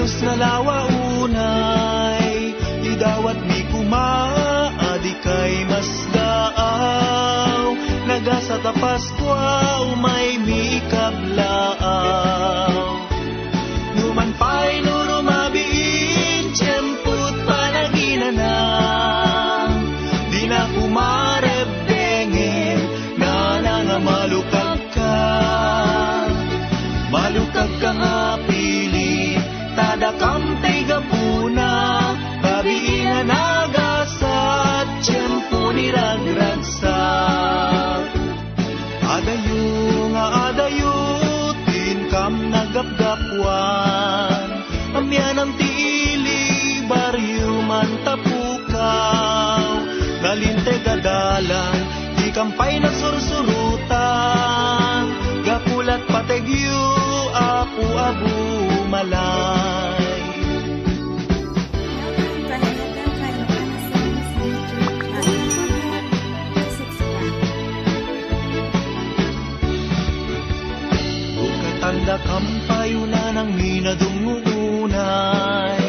dalos na lawa unay, idawat mi kumaadi kay mas daaw, nagasa tapas kwa umay mi kablaaw. Numan pa'y nurumabiin, tiyemput panaginanang, di na kumarebdengen, na nga malukag ka. Malukag ka nga pili, tadakam tay gapuna, babiin na nagasat, tiyempo ni ragragsak. Adayo nga adayo, tinkam nagapgapwan, amyan ang tiili, baryo man tapukaw, nalinte gadalan, di kampay na sursurutan, gapulat pategyo, apu-abu malay. Tanda kampayo na ng minadungunay,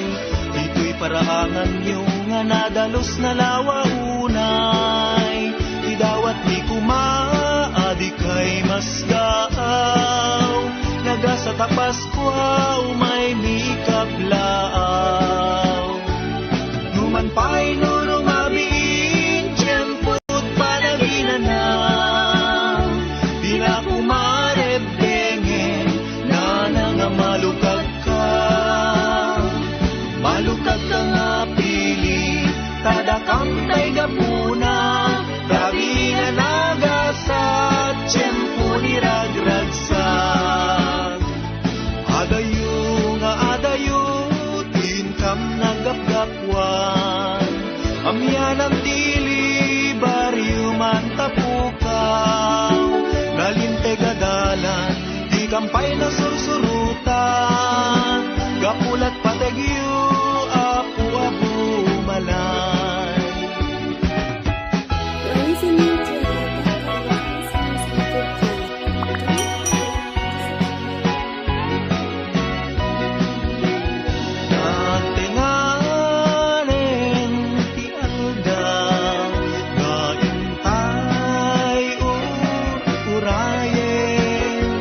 ito'y paraangan niyo nga nadalos na lawa unay, idawat ni kumaadi kay mas daaw, nagasa tapas kwa umay mi kablaaw. Numan pa'y nurumabiin, tiyemput panaginanang, di na kumarebdengen, nga malukag ka. Malukag ka nga pili, tadakam tay gapuna, grabe na nagasat, tiyempo ni ragragsak. Adayo nga adayo, tinkam nagapgapwan, amyan ang dili, baryo man tapukaw, nalinte gadalan, di kampay na sursurutan, gapulat pategyo, apu-abu malay. Natinganen ti aldaw, gaintay urayen,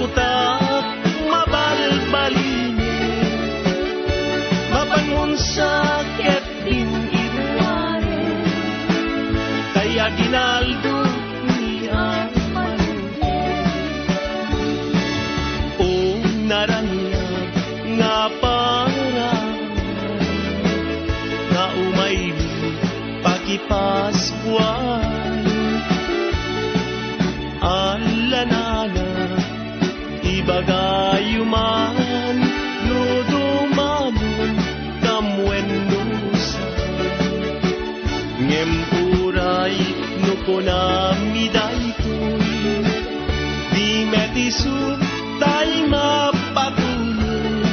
kutak mabalbalini mabangon sa ketin iwanin kaya ginaldo niya maluhin o narangyan nga para nga umay pakipaskuan alanana ibagayuman no dumanon kamwendusan ngempuray no konami daytoy di metisu tay mapatuloy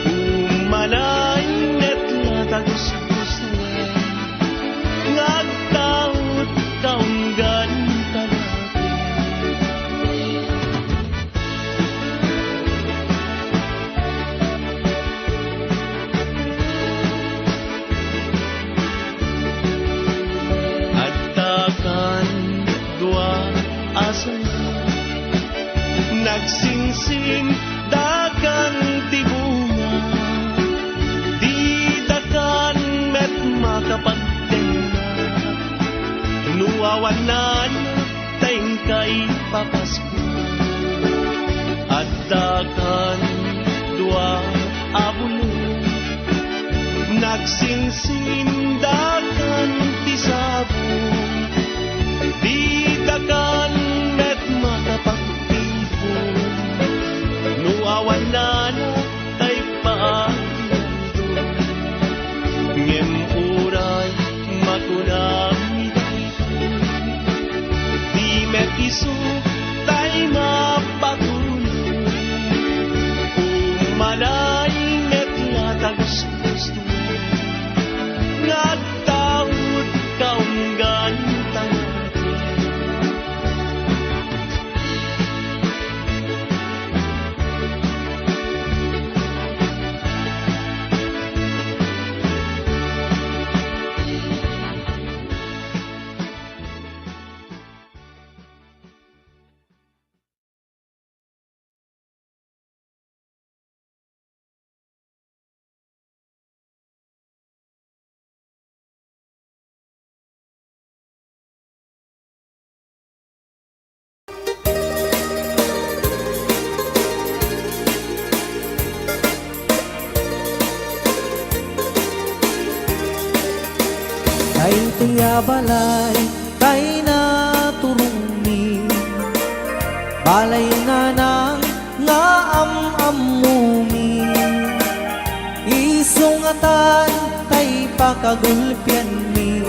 umanay netla tagus-gusto ngagtaot kaunggan nagsingsing dakan tibunga di dakan met makapagtenga nuawanan tengkay papasko at dakan dua abulo nagsingsing dakan tisabong di dakan met makapagtibo nuawanan tay paando ngemuray makunami di metiso tay mapatuloy umanay metla tagus-gusto nagtaod kaunggan Ay tiya balay, tay na turungni balay na nang nga am-amumi isungatan tay pakagulpian mi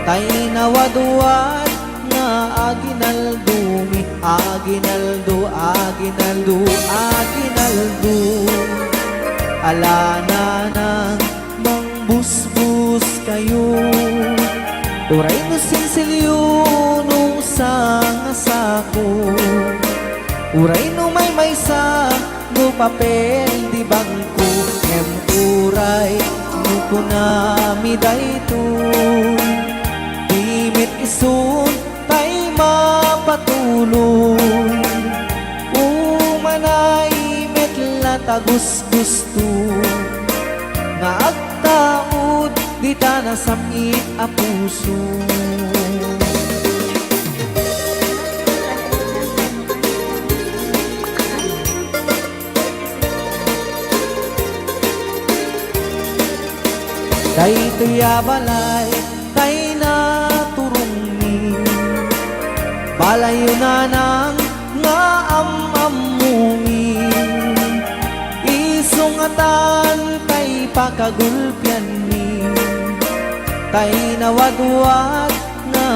tay nawaduan nga aginaldumi aginaldo aginaldo aginaldo alana nang busbus kayo uray no sinsilyo no sangasako uray no may sa no papel di bangko em uray no kunami daytoy dimit isun tay mapatuloy umanay metla tagus-gusto nga agtaod di ta nasamit a puso daytoy balay tay na turungni balayo na nang nga am-amumi isungatan tay pakagulpian mi tay nawadwat nga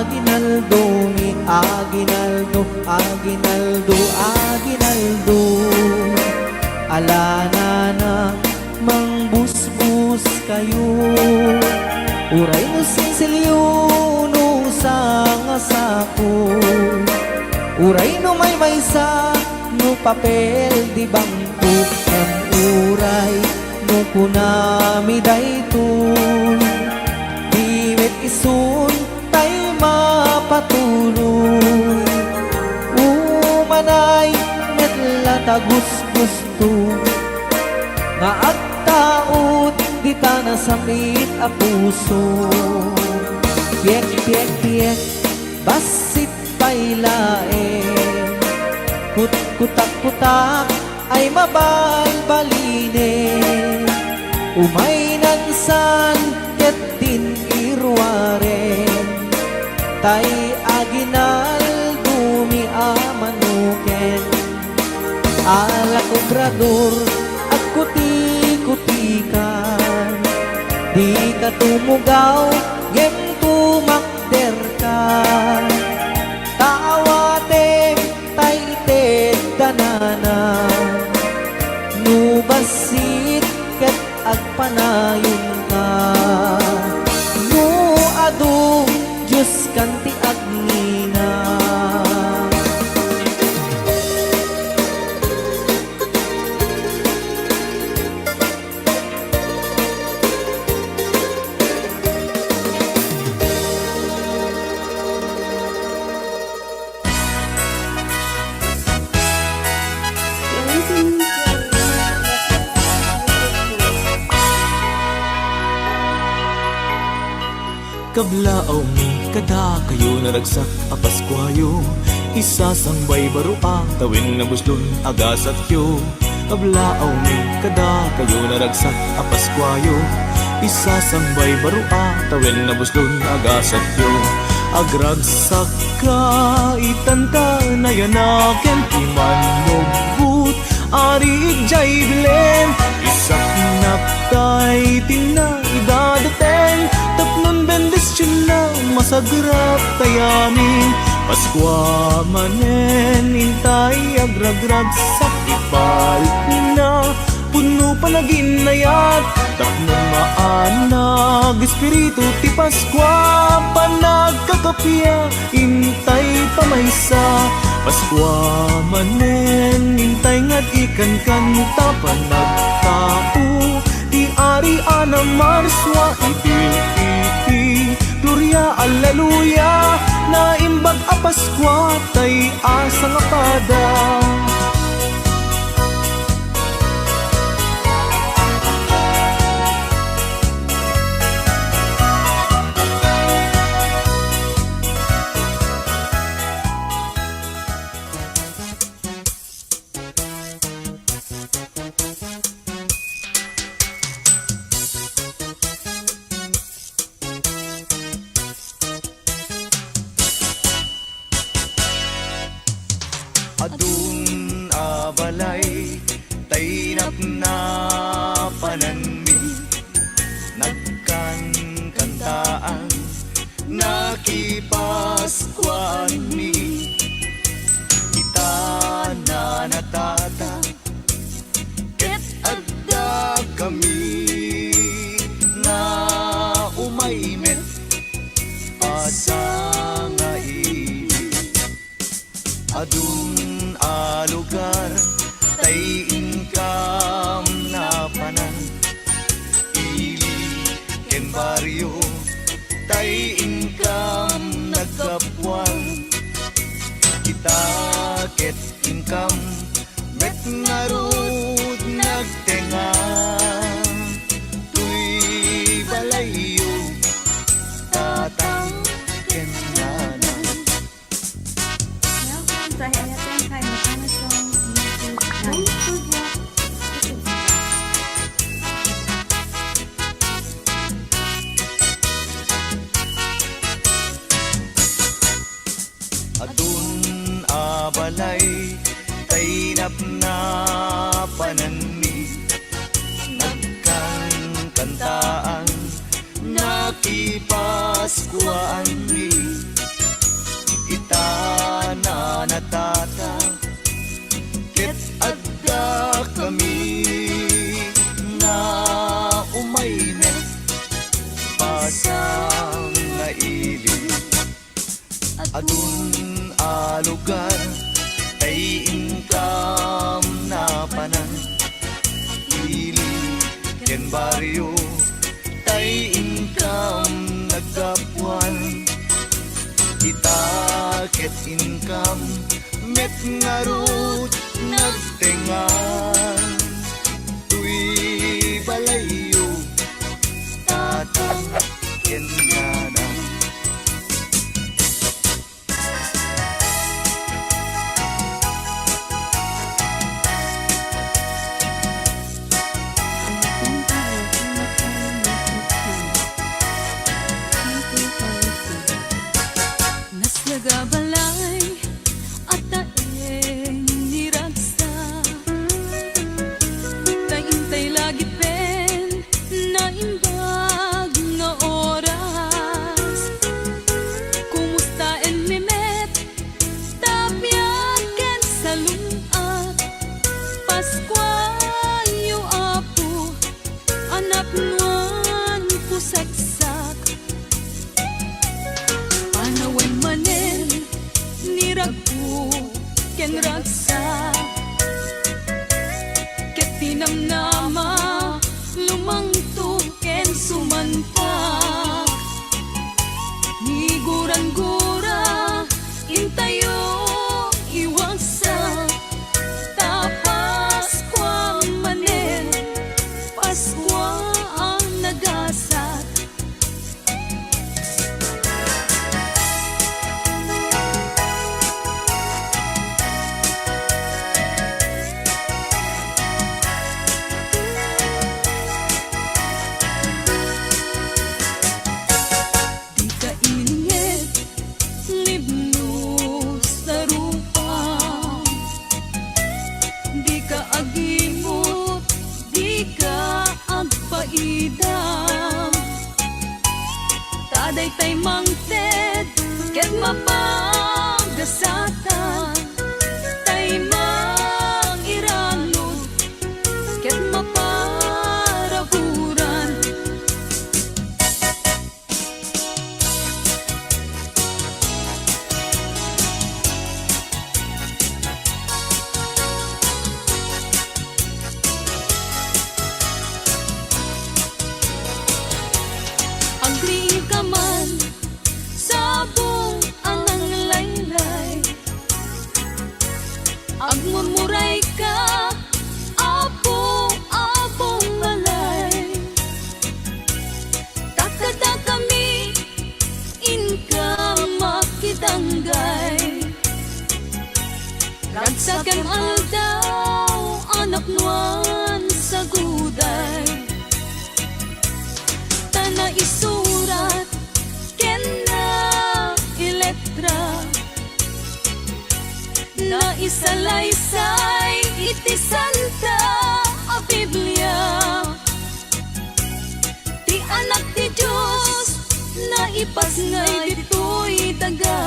aginaldo mi aginaldo aginaldo aginaldo alana na mangbusbus kayo uray no sinsilyo no sangasako uray no may sa no papel di bangko em uray no kunami daytoy dimit isun tay mapatuloy uman tagus-gusto nga agtaod di ta nasamit a puso. Piek, piek, piek, basit pailae, kutak-kutak ay mabalbaline, umay nansan ket din irware, tay aginal dumi amanuken, ala obrador at kuti-kutikan, di ka tumugaw ngem tumakder ka, taawatem tay ited danana, nubasit ket agpanayon ka, nu adu Diyos kanti agnina. Kablaaw mi kada kayo naragsak a Paskwayo, isasangbay barua tawin na buslon agasat yo. Kablaaw mi kada kayo naragsak a Paskwayo, isasangbay barua tawin na buslon agasat yo. Agragsak ka itanta na yanaken iman nogbut ari jay bilen, isak naptay tina idadateng tapnon bendisyon na masagrap tayami. Paskwa manen intay agragrag sa ipal na puno pa naginayat, tapnon maanag espiritu ti Paskwa panagkakapia intay pamaysa. Paskwa manen intay ngad ikan kanta panagtao ti ari ana marswa iti gloria alleluia na imbag a Paskwa tay asa nga pada. Adun abalay tainap na pananmi, nagkan kantaan nakipaskuan mi, kita na natata ket adda kami na umaymet pasanga adun a lugar tay income na panan, ili ken baryo tay income nagkapuan, kita ket income met ngarud nagtenga, tuy balayo tatang ken nanan. Welcome to Hayatan kay Matanasong YouTube. Don't forget to subscribe. Adun abalay tainap na pananmi, nagkan kantaan nakipaskuan mi, ita na natata ket adda kami na umaymet pasang naili. Adun a lugar tay income na panan, ili ken baryo tay income nagkapuan, kita ket income kam met ngarut nagtengan tuy balayo tatang kenana. Nas nagabalay at taeng niragsa, taintay lagi pen na imbag nga oras. Kumusta en mimet tapyaken sa lunat, Paskwa yu apo anak nuan pusaksak. Panawan manen niragpo ken ragsa, ket tinamnama lumangto ken sumantak. Niguran-gura intayo iwagsak, tapas kwa manen Paskwa ang nagasat. Di ka inget libnos na rupa, di ka agimot, di ka agpaidam. Taday tay mangted ket mapagasatan, tay mangiranod ket maparaburan. Agri ka man sabong ang laylay, agmumuray ka apong balay. Takada kami inka makitanggay, ragsakem aldaw anak nuan sa guday. Tana isurat ken na iletra, na isalaysay iti santa a Biblia. Ti anak ti Diyos na ipasngay dito'y daga,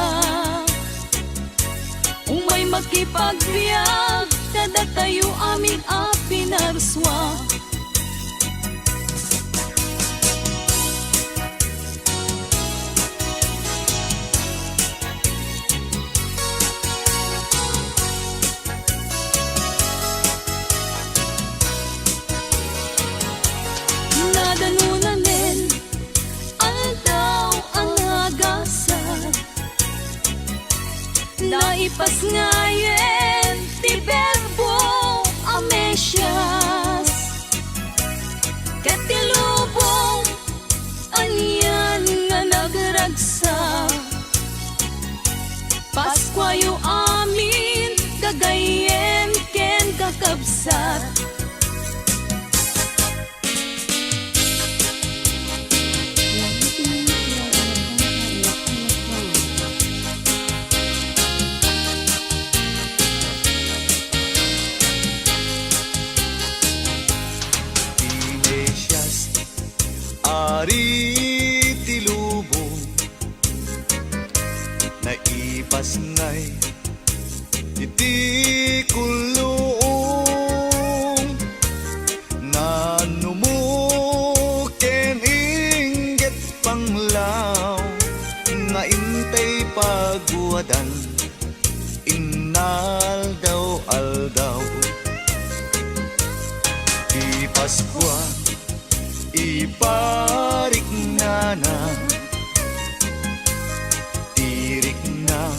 umay makipagbiag kada tayo amin a pinarswa. Nadanunanen aldaw ang agasat, naipasngayen ti Berbo a Mesyas, ket ti lubong anyan nga nagragsak. Paskwa yu amin kagayen ken kakabsat. Iglesias ari ti lubong, naipasngay iti kulong. Nanumo ken inggit panglaw, nga intay pagwadan inaldaw-aldaw. Di Paskwa iparik na, tirik na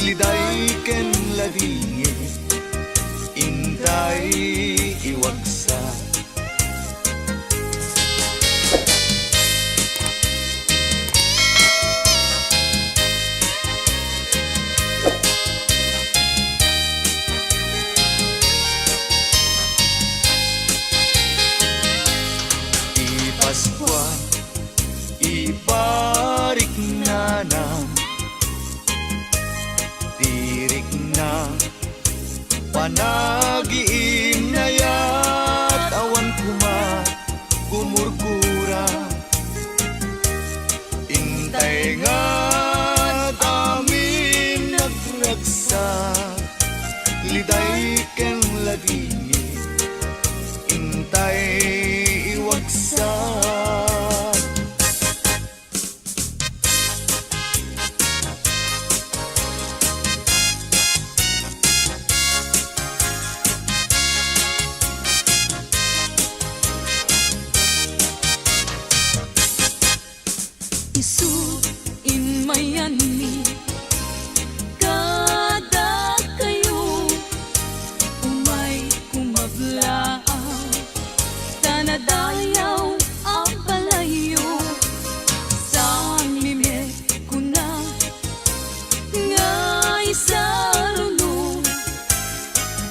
liday ken labingi intay iwagsa. Paskwa, ibarik na tirik na panagiim na yat awan kuma gumurgura intay nga amin nagragsa liday ken labingi intay iwagsa. Isu inmayani kada kayo umay kumablaaw tanadayaw ang balayo sang limit ko na ngay sa rulo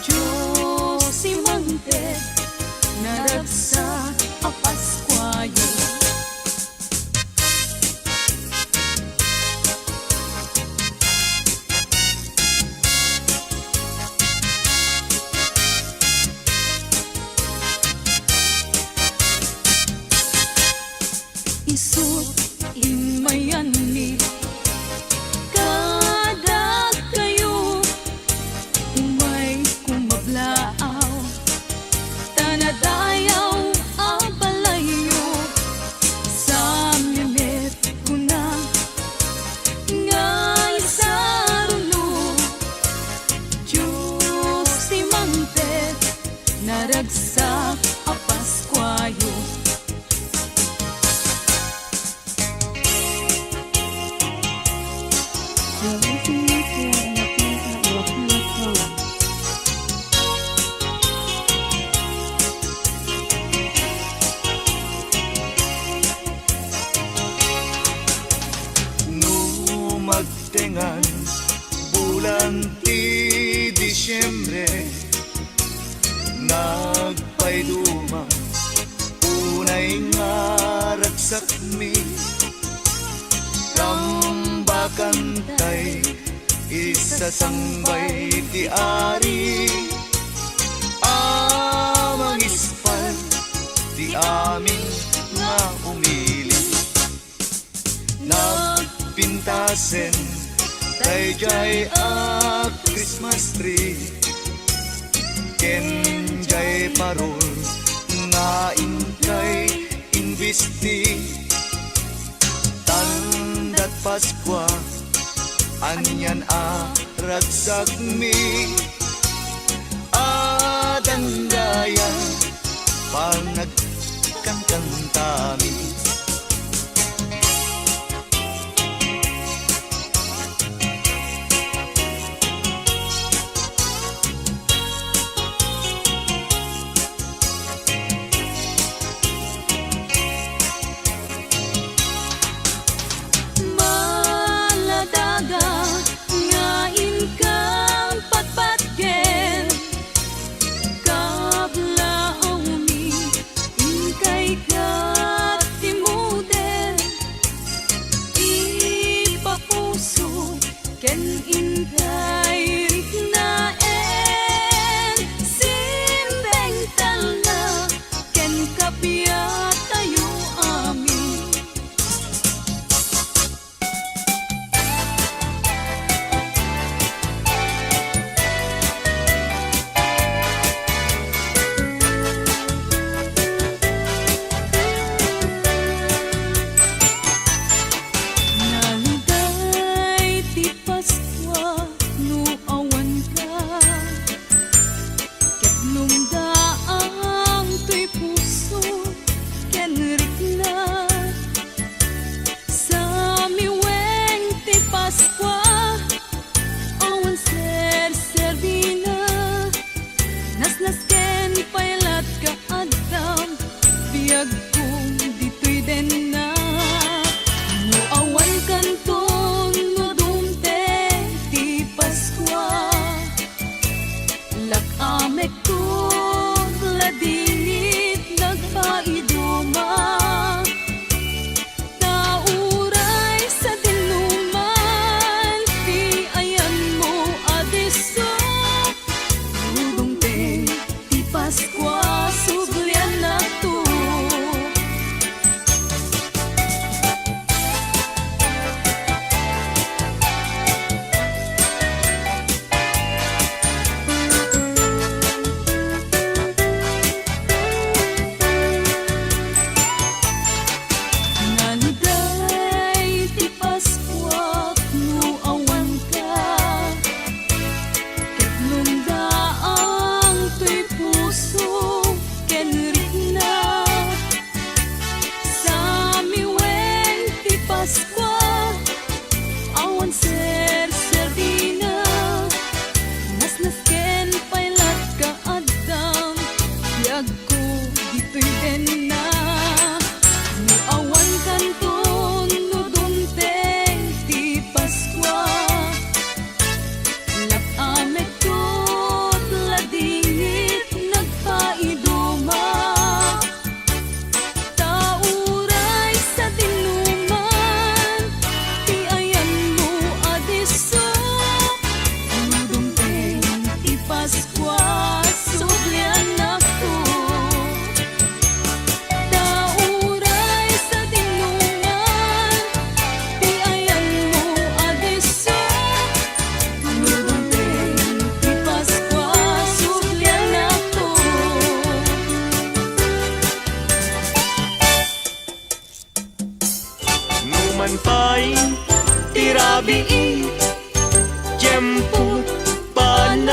Diyos si Mante naragsa ang Paskwayo. Isut inmayani kada kayo umay kumablaaw tanadayaw ang balayo sa mimit ko na ngay sa rulo Diyos si Mante naragsa ang Paskwayo. Magtengan bulan ti Disyembre nagpayduma unay nga ragsak mi rambakan tay isasangbay ti ari amang ispal ti amin nga umili pintasen dayjay a Christmas tree ken jay parol nga inkay invisti tandat Paskwa anyan a ragsak mi adandaya panagkantami. Kabla umi, inkay ka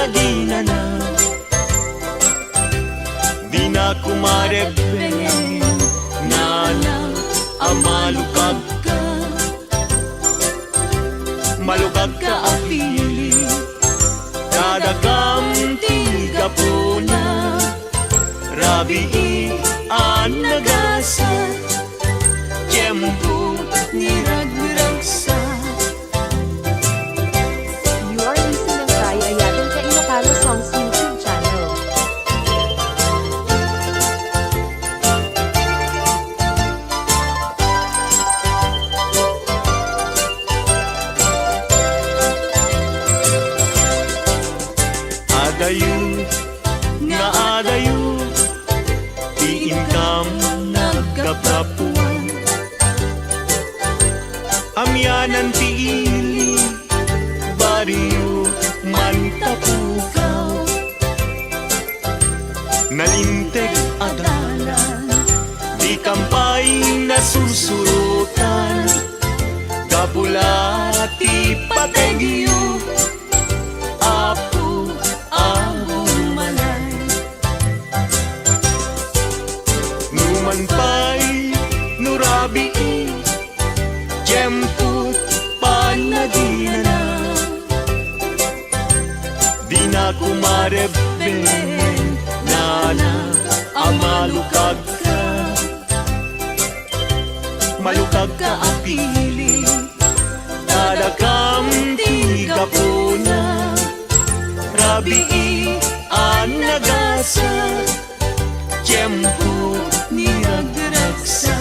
naginana di na kumarebeng nana amalukag ka malukag ka apili kadagam tiga puna rabii an nagasa tiempo niragragsa. You are listening kay Ayaton sa Ilocano Songs YouTube channel. Adayu nga adayu di income nagkapapuan amyanan ti ili bariyo mantapukaw nalinteg adalan di kampay nasusurutan kapulati pategyo apo ahong malay numanpay nurabi jemput panadina di na kumarebeng nana amalukag ka malukag ka apili kadagam tiga puna rabii an nagasa tiempo niragragsa.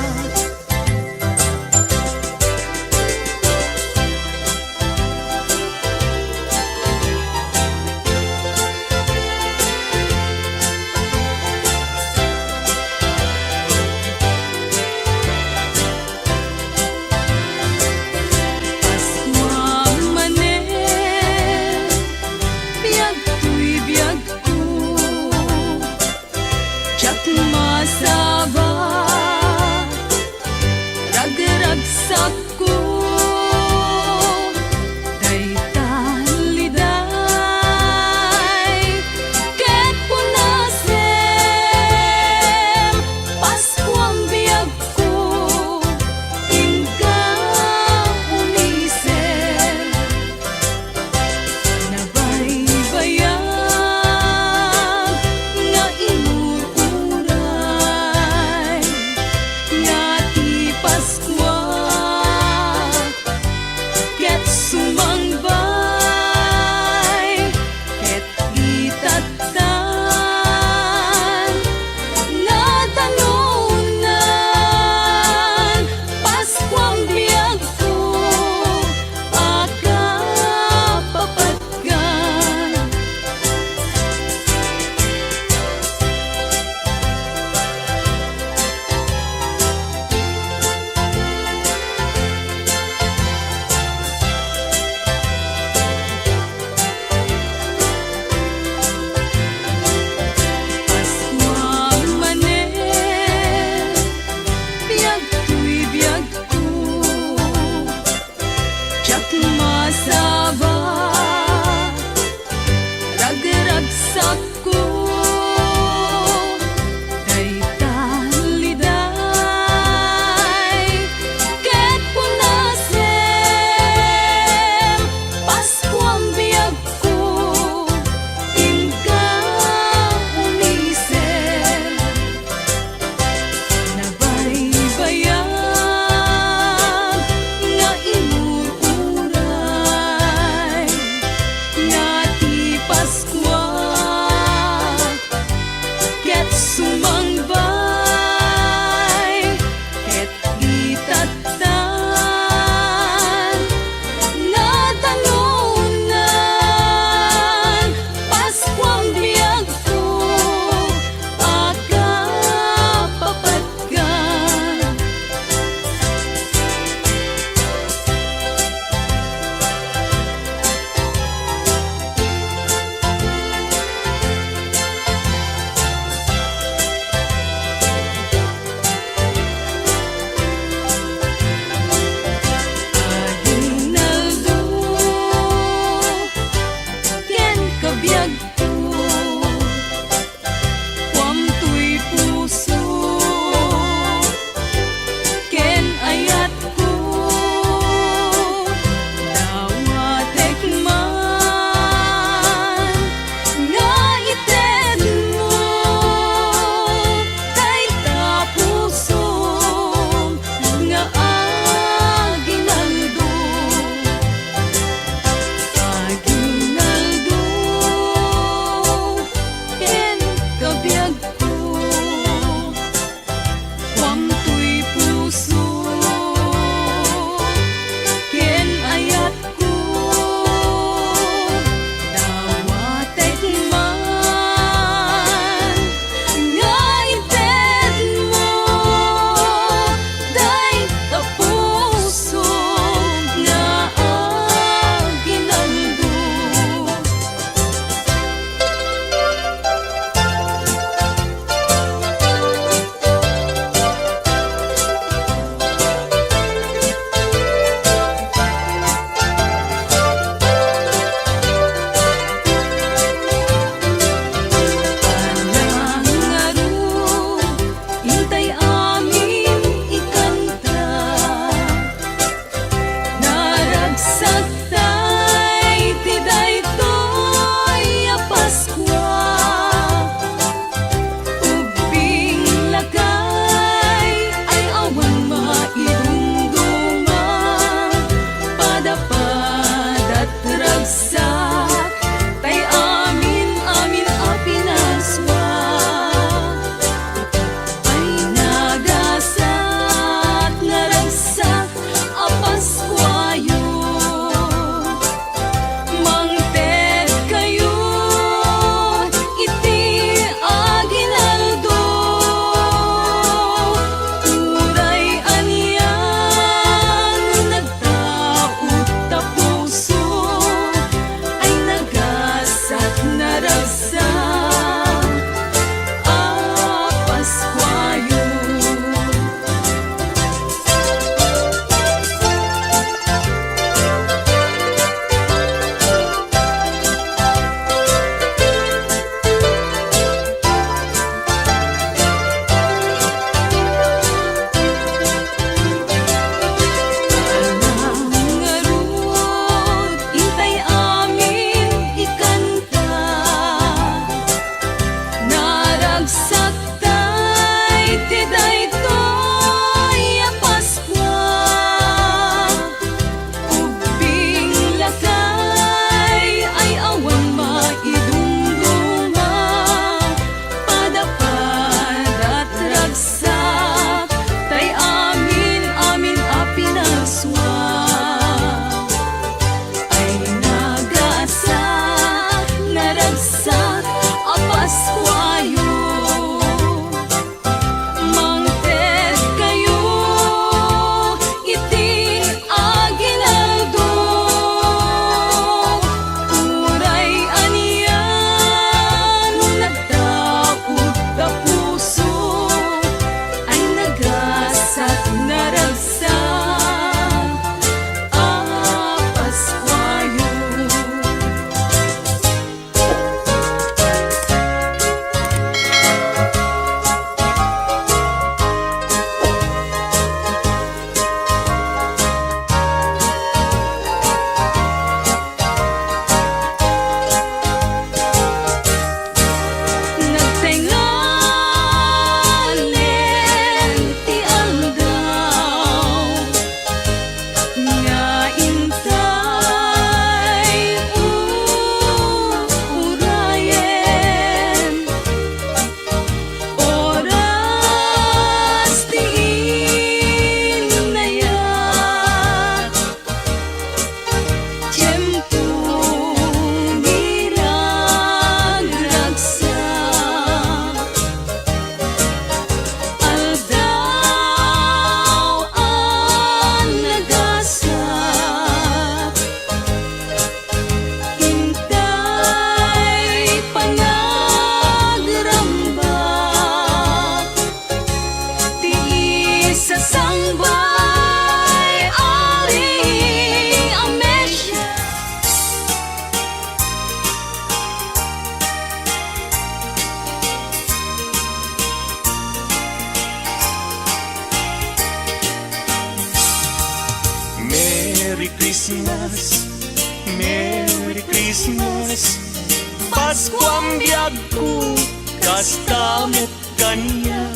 Paskwam biyag ko kastamot kanya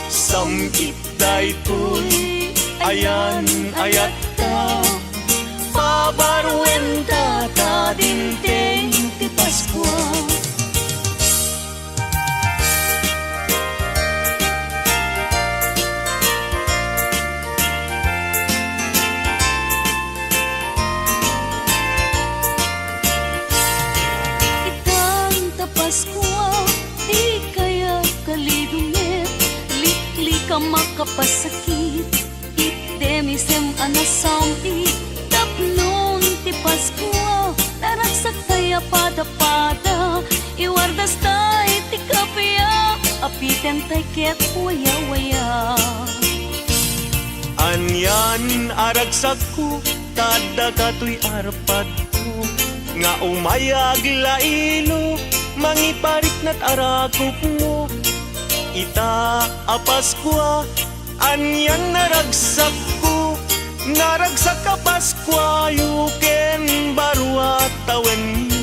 samgit daytoy ayan ayat ta pabarwen ta dinteng ti Paskwa. Paskwa, di kaya kalidungit, likli ka makapasakit, itdemisem anasampi, tapnon ti Paskwa, naragsak kaya pada-pada, iwardas tay ti kapya, apiten tay ket waya-waya. Anyan aragsak ko tada katoy arpad ko nga umayag lailo mangiparik nat arakop mo ita apaskwa anyan naragsak ko naragsak ka Paskwa yuken barwa tawen mo.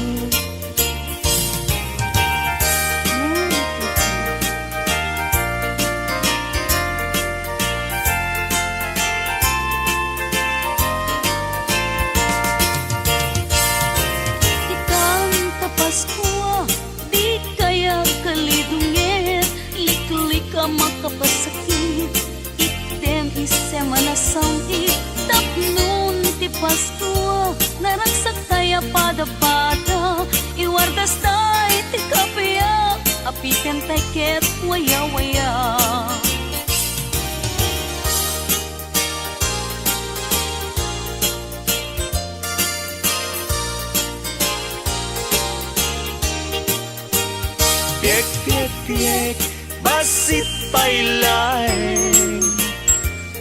Paskwa, di kaya kalidungit, likli ka makapasakit, item isem anasangit, tapnon ti Paskwa, naragsak kaya pada-pada, iwardas tay ti kapya, apiten tay ket waya-waya. Piek, piek, piek, basit pailay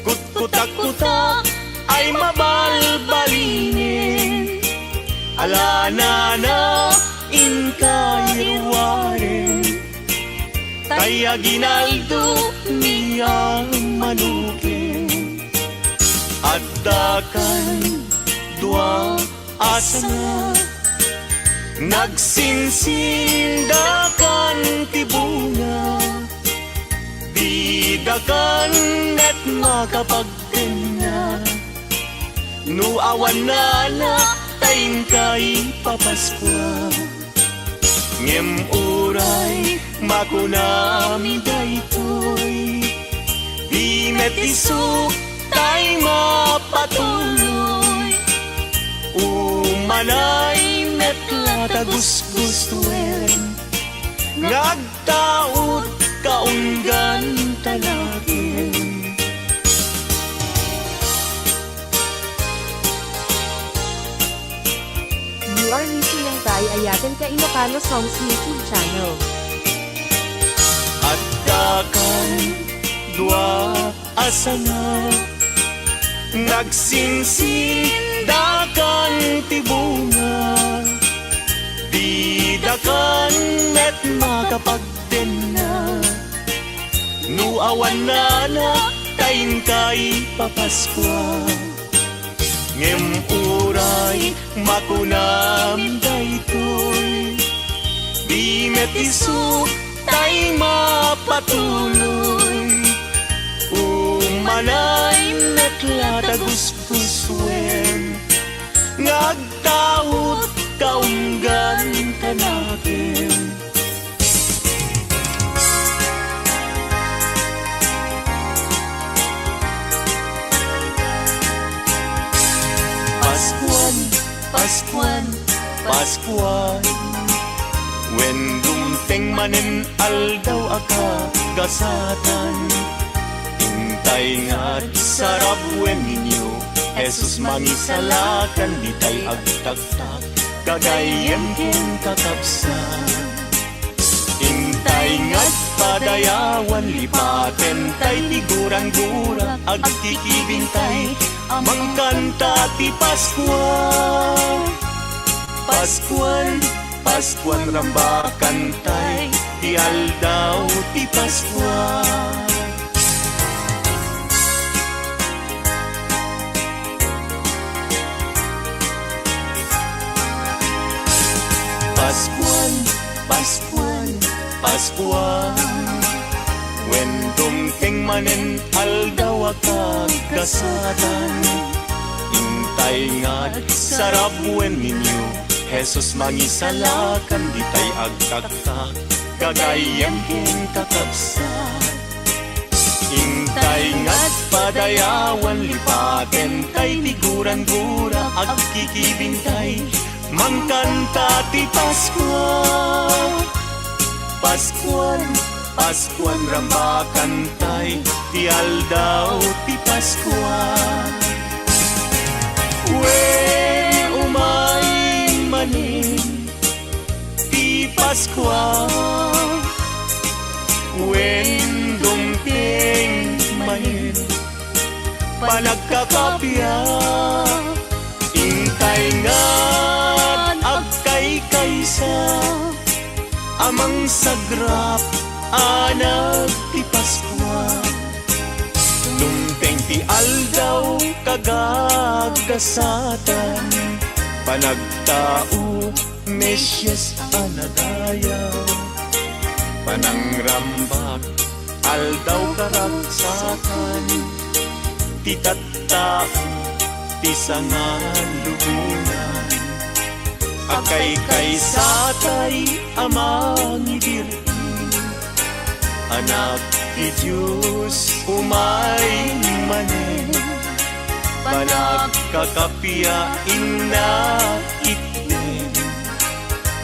Kut-kutak-kutak ay mabalbalinin Alana na inkayirwarin Kaya ginaldo niyang manukin At dakan dua asa nagsinsindakan ti bunga Didakan at makapagkanya No awan na tayin kay Papaskwa Ngem uray makunami daytoy Di metisok tay mapatuloy Umanay metla gustuen ngagtaot kaunggan talakin You are listening to Ayaten Ka Ilocano Songs YouTube channel. at dakan dua asana nagsinsindakan ti bunga didakan at makapagdena no awan na tayin kay Papaskwa ngem uray makunam daytoy di metiso tay mapatuloy umanay metlata guspuswen ngagtaot kaunggan kanakin Paskwan, Paskwan, Paskwan When dumteng manen aldaw aka gasatan Intay nga't sarap wen ninyo Jesus mangisalakan di tay agtagtag Kagayen ken kakapsan Intay nga't padayawan lipaten tay tiguran-gurang agkikibintay Mangkanta ti Paskwa Paskwan, Paskwan rambakan tay Ti aldaw ti Paskwa Paskwan, Paskwa when dumting manen aldaw kasatan intay nga sarap when ninyo Jesus mangisalakan ditay agtaktak kagayam king kakabsat intay nga't padayawan lipaten tay tiguran gura ag kikibintay mangkanta ti Paskwa Paskuan rambakan tay ti aldaw ti Paskwa Wen umay manin ti Paskwa Wen dumting manin panagkakapya intay nga't agkay kaysa amang sagrap anak ti Paskwa dumteng ti aldaw kagagasatan panagtao Mesyes anadayaw panangrambak aldaw karagsakan ti tattao ti sangan lubunan akay satay amang ibirti anak ti Diyos umay manen panagkakapiyain na itnen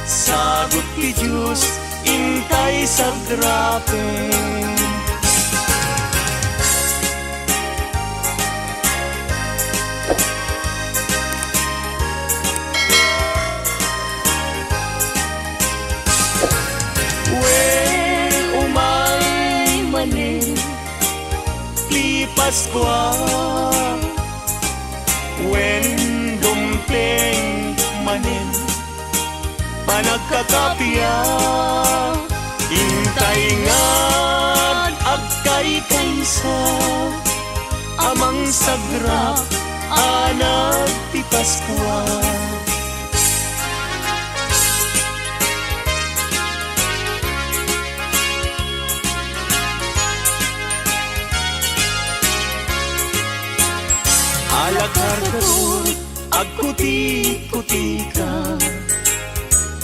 sagot ti Diyos intay sagrapen Paskwa when dumpleng manin panagkakapya intay nga't agkay kaysa amang sagrap anak ti Paskwa alakargador agkuti-kuti ka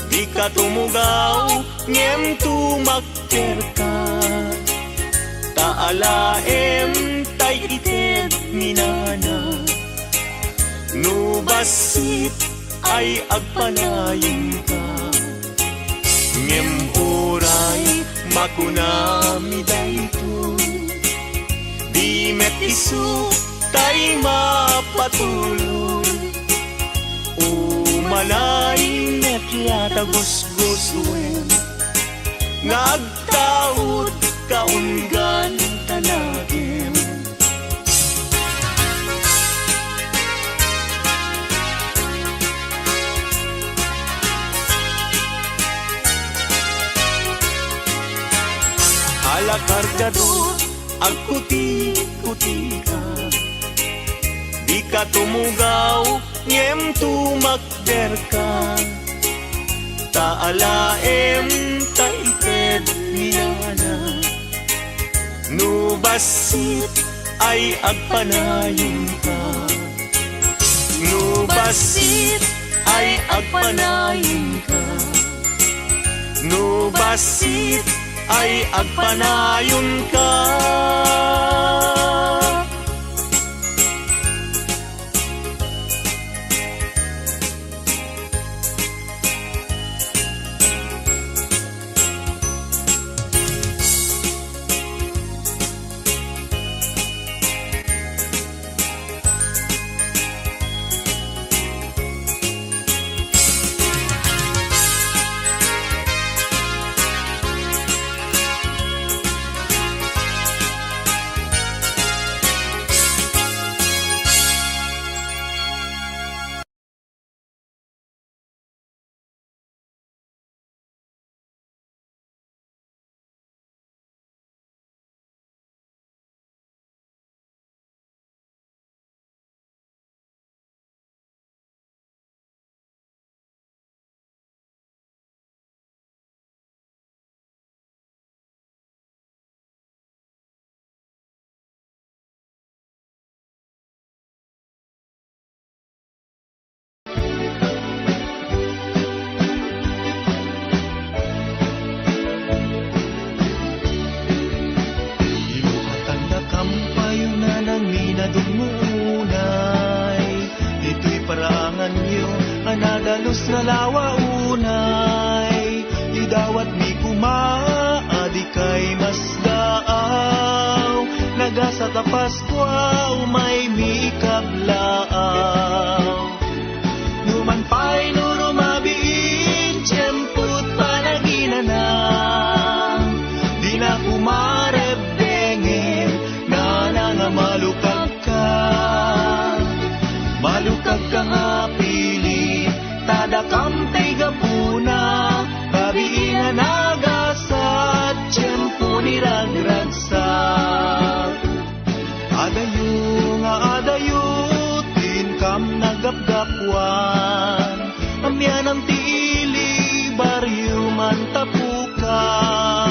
di ka tumugaw ngem tumakker ka taalaem tay ited minana nubasit ay agpanayin ka ngem oray makunami dayto di met isu tay mapatuloy umalay net yata gusguswen ngagtaod kaunggan tanagin alakargador agkuti-kuti ka di ka tumugaw ngem tumakder ka taalaem taited niyana nubasit ay agpanayin ka nubasit ay agpanayin ka nubasit ay agpanayon ka man tapukaw,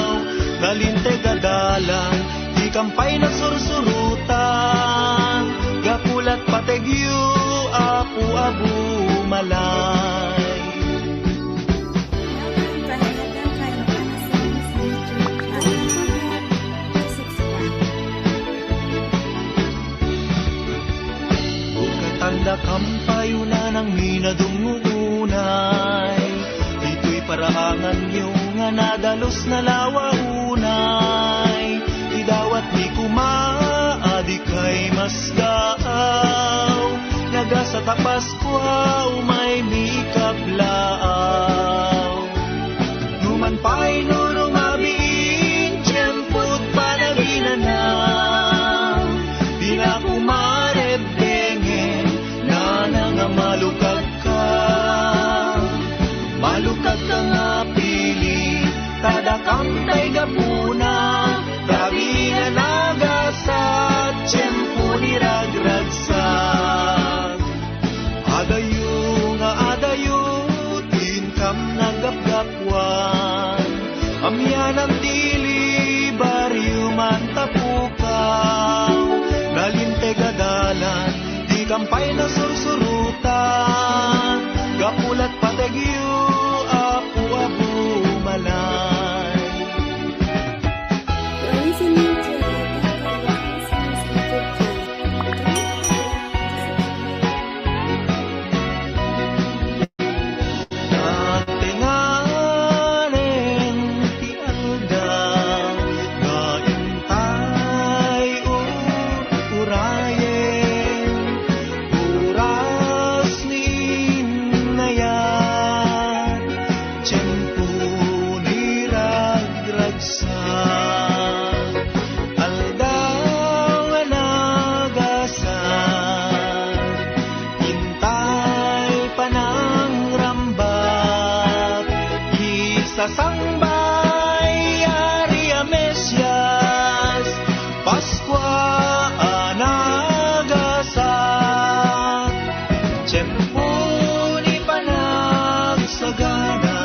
nalinte gadalan, di kampay na sursurutan, gakulat pategyu, apu-abu malay. Tanda kampayo na ng minadungunay, ito'y paraangan niyo nga nadalos na lawaunay, idawat ni kumaadi kay mas daaw, nagasa tapas kwaw may mikablaaw. Numan pa'y nurong abiin, tiyempot panaginanaw, di na kumarebdengen, malukag ka, malukag ka nga pili, tadakang tay gapuna, grabe na nagasat, tiyempo ni ragragsag. Adayo nga adayo, tinkam nagapgapwan, amyan ang dili, baryo man tapukaw, nalinte gadalan, kampay na sursurutan, gapulat pategyu, apu-apu malay. Natinganing ti alda, gaintay uraye, Sangbay Aria Mesias, Paskwa anagasat, tiyempo ni panagsagana,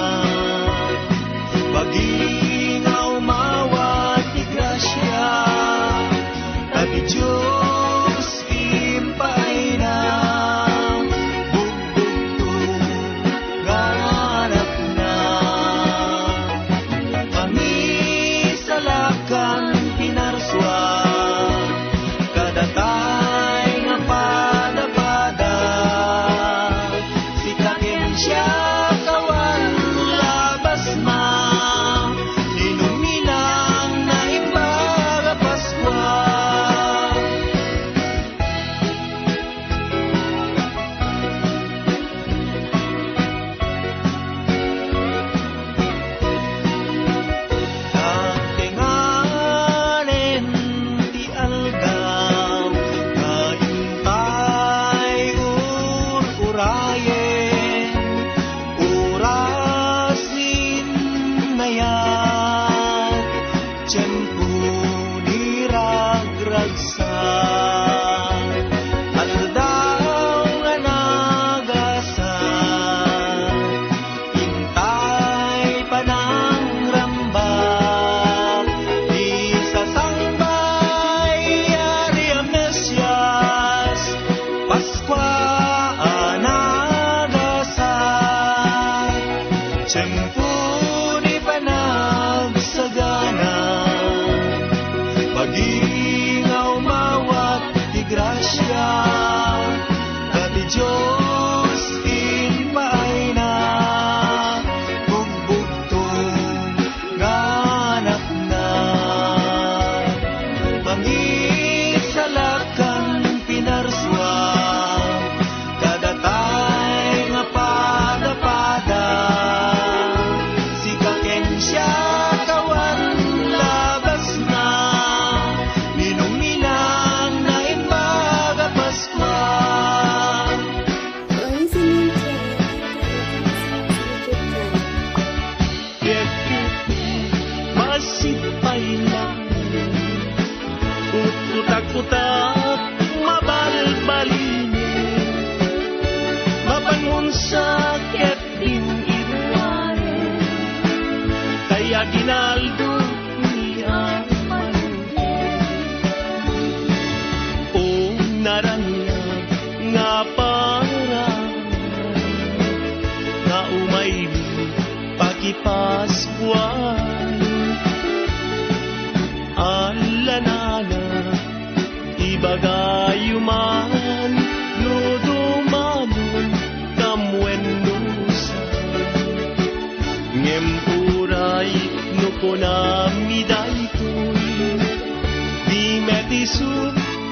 pagingaw mawat ni grasya, tabi Diyos impay na, bugdugtong ganap na. day aginaldo ni o naranyag nga para nga umayli pakipaskuan alanana ibagayuman no dumanon kamwendusan ngempuray no konami daytoy di metisu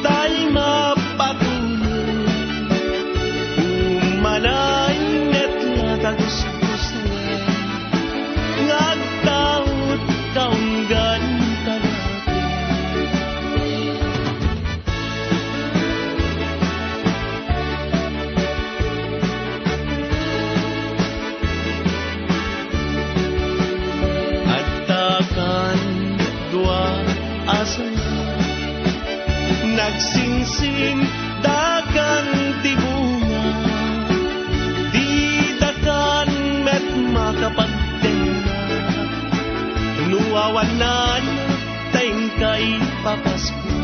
tay mapatuloy umanay net nga tagus-gustuan ngagtaot kaunggan nagsingsing dakan tibunga di dakan met makapagtenga nuawanan tayngkay papasku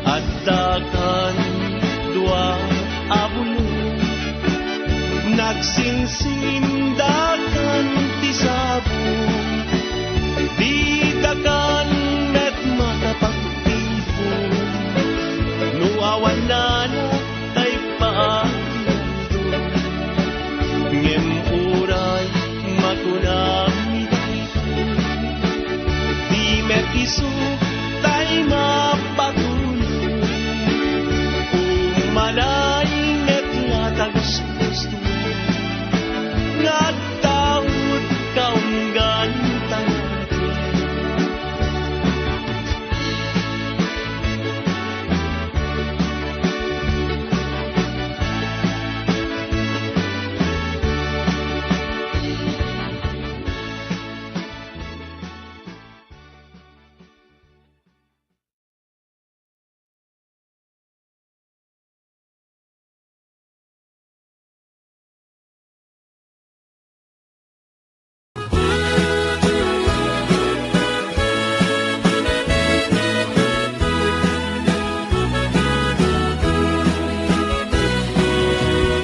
at dakan dua abulo nagsingsing dakan tisabong di dakan met makapagtenga nuawanan tay paagdo ngem uray makunami di metisu tay mapatuloy umanay net nga tagus-gusto nga taud kaunggan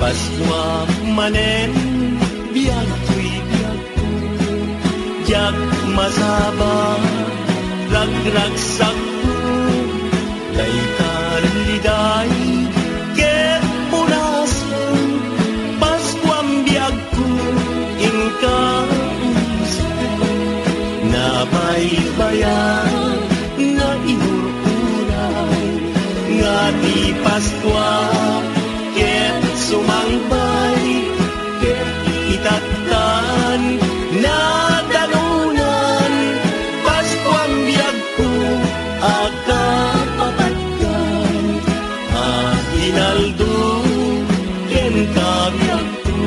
Paskwa manen biag tuy biag jak masaba rag sakto day kaliday ket punasan Paskwa biag ko inka nabaybayan nga inururay nga di Paskwa sumangbay, itatan na dalunan, Paskwa biyag ko, akapapatkan, ahinaldo, ken kabiyag ko,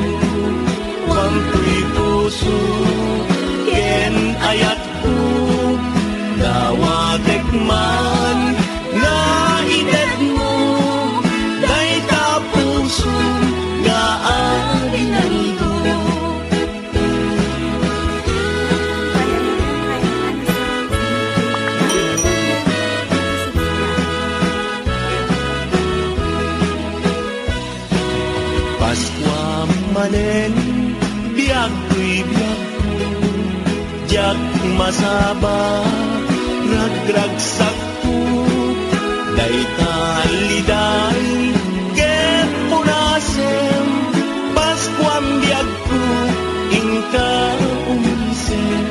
wampuy puso, ken ayat ko, dawatek man, na itet mo, day tapuso, Paskwa manen biag tuy biag jak masaba ragrag sakto day taliday ket punasem Paskwa biag ko inka umisem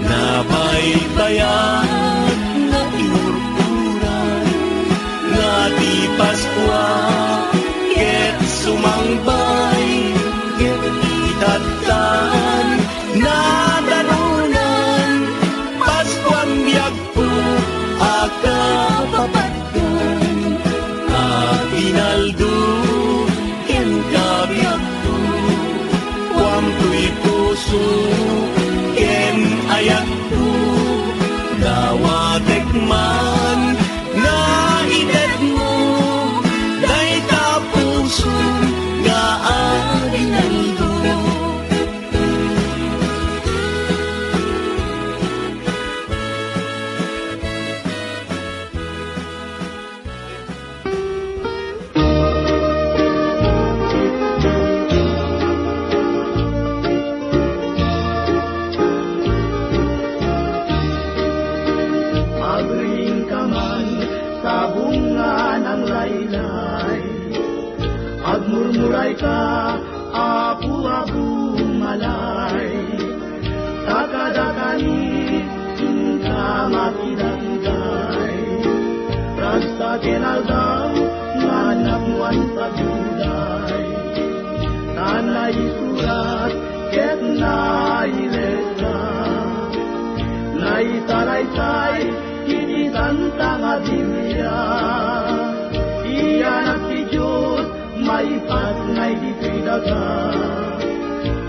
nabaybayan na inurturan nga di Paskwa ket sumangbay ket itatan na dalunan Paskwa biyag ko akapapatkan aginaldo ken kabiyag ko wampuy puso ken ayat ko dawatek man na itet mo day kenaldang nganamuan paduday tanay surat ket nay letra nay talaysay kini tantang Biblia iyanak ti Diyos may patnay dito'y daga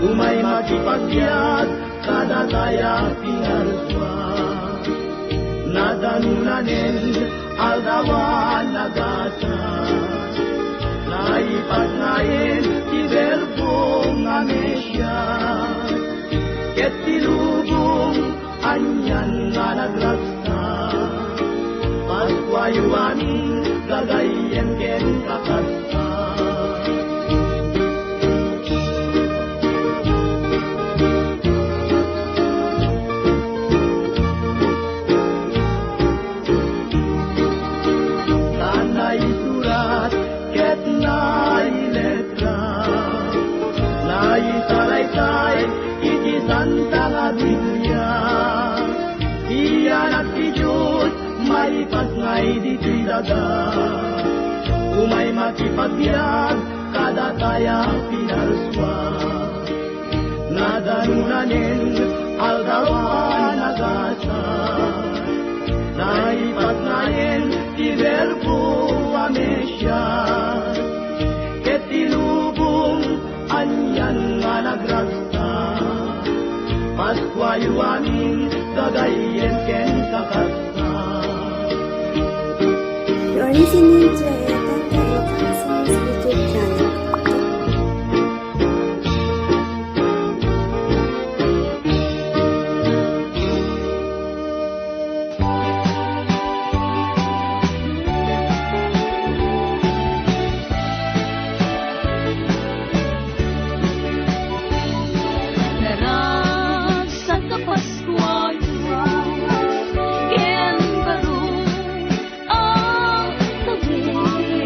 umay makipagyat kada daya pinaraswa nadanunanen aldawan nagasa naipagnayen ti verbo nga Mesya ket tilubong anyan nga nagrasta paswayuaning gagayen ken kakasta Santa Biblia iyanak ti Diyos may pasngay dito'y daga umay makipagbiag kada taya pinaraswa nadanunanen aldawan nagasa naipagnayen ti verbo a Mesya ket tilubong anyan nga nagrasta paswayuaning gagayen ken kakasta. You're listening to Ayatan Ayatan Songs YouTube channel. Ken baru ang tawid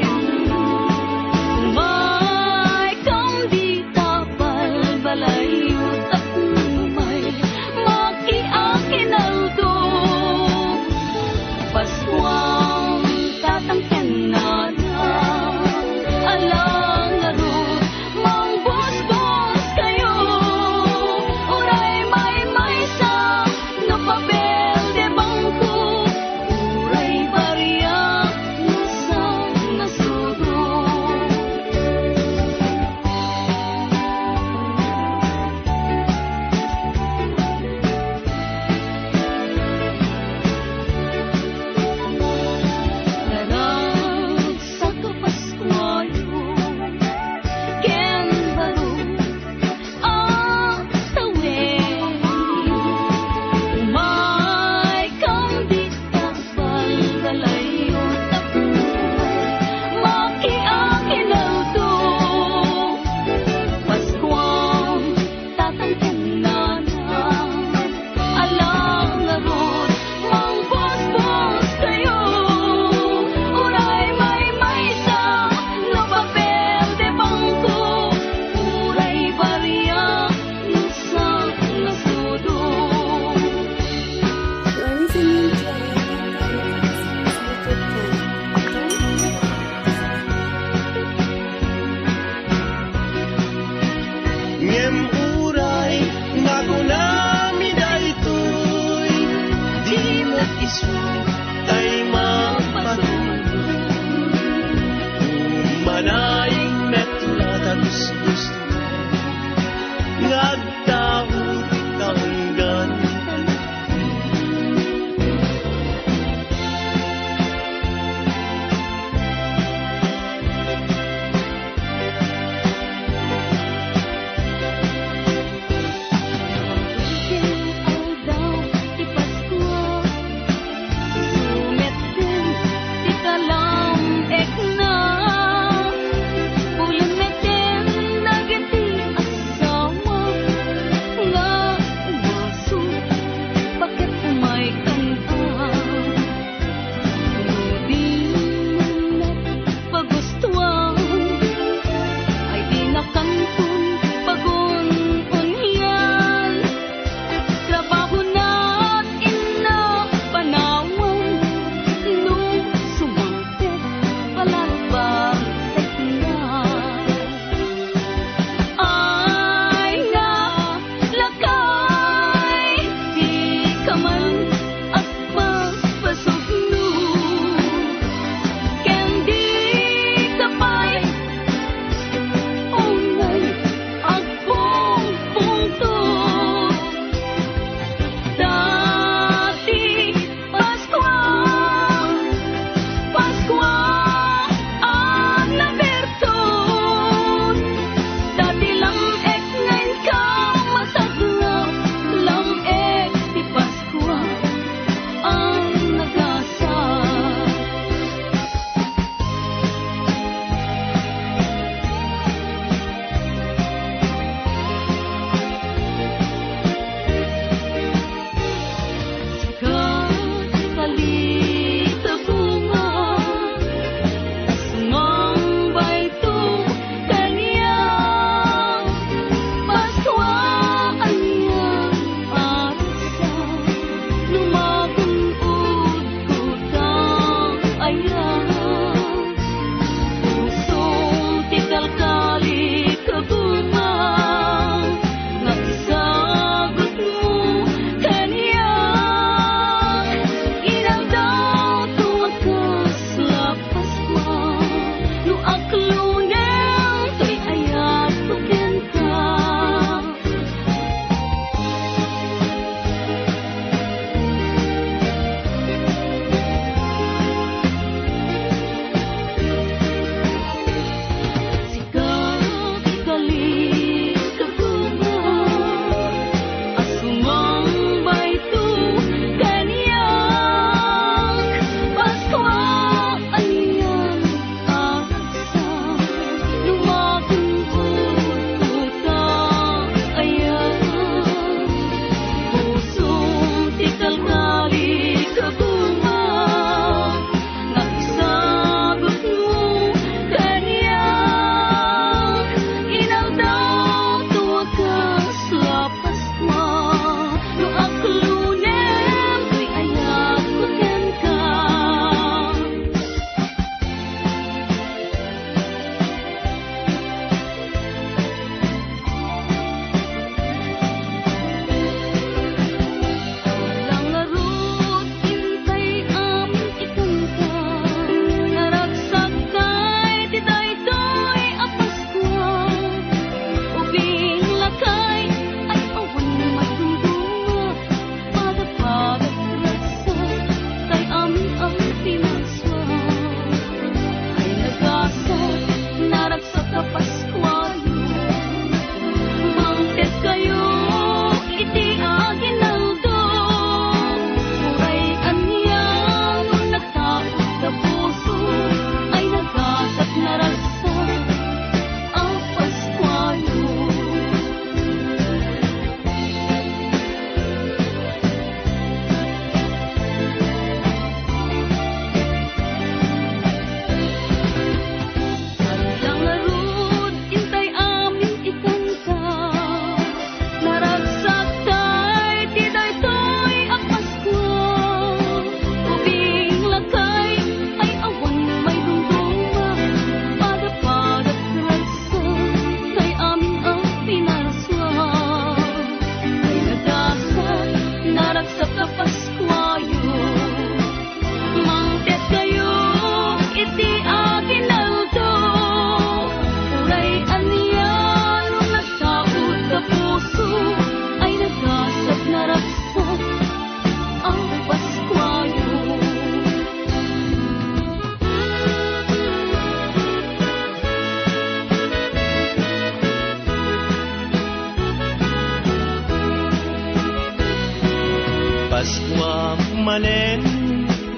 Paskwa manen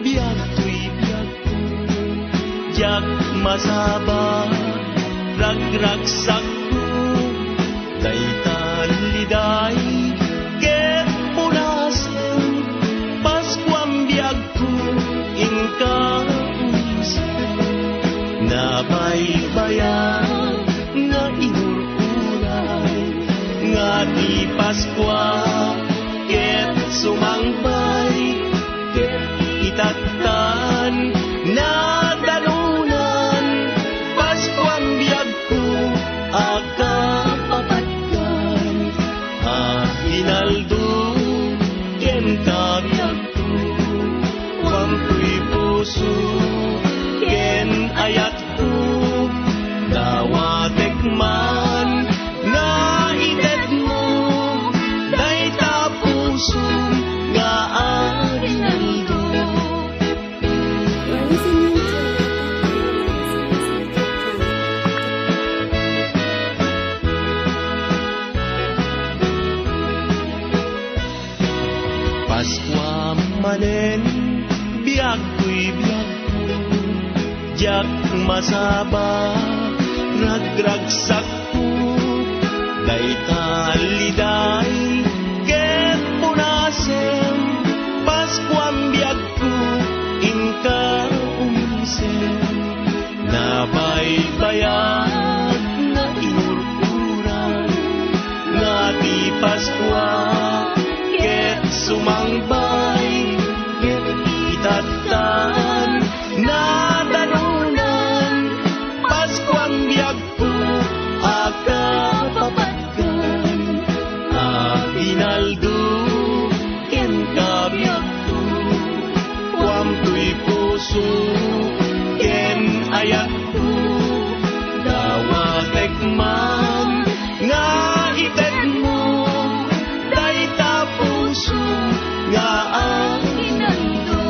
biag tuy biag ko jak masaba ragragsak ko daytan liday ket punasen Paskwam biag ko inka nabaybayan nga inurulay nga di Paskwa ket sumangpay ket itattan na dalunan Paskwam biag ko agkapapatkan hinaldo ken kabiag ko wampuy puso ken ayat ko dawatek man nga idet mo dayta puso nga arinaldo. You're listening to Paskwa manen biag ko'y biag ko jak masaba ragragsak ko dayta liday ket punasen Paskwam biag ko inka umisen nabaybayan na inururan nga di Paskwa ket sumangbay ket itattan na dalunan Paskwam biag ko agkapapatkan hinaldo ken kabiag ko wamtuy puso ken ayat ko dawatek man nga itet mo dayta puso nga arinaldo.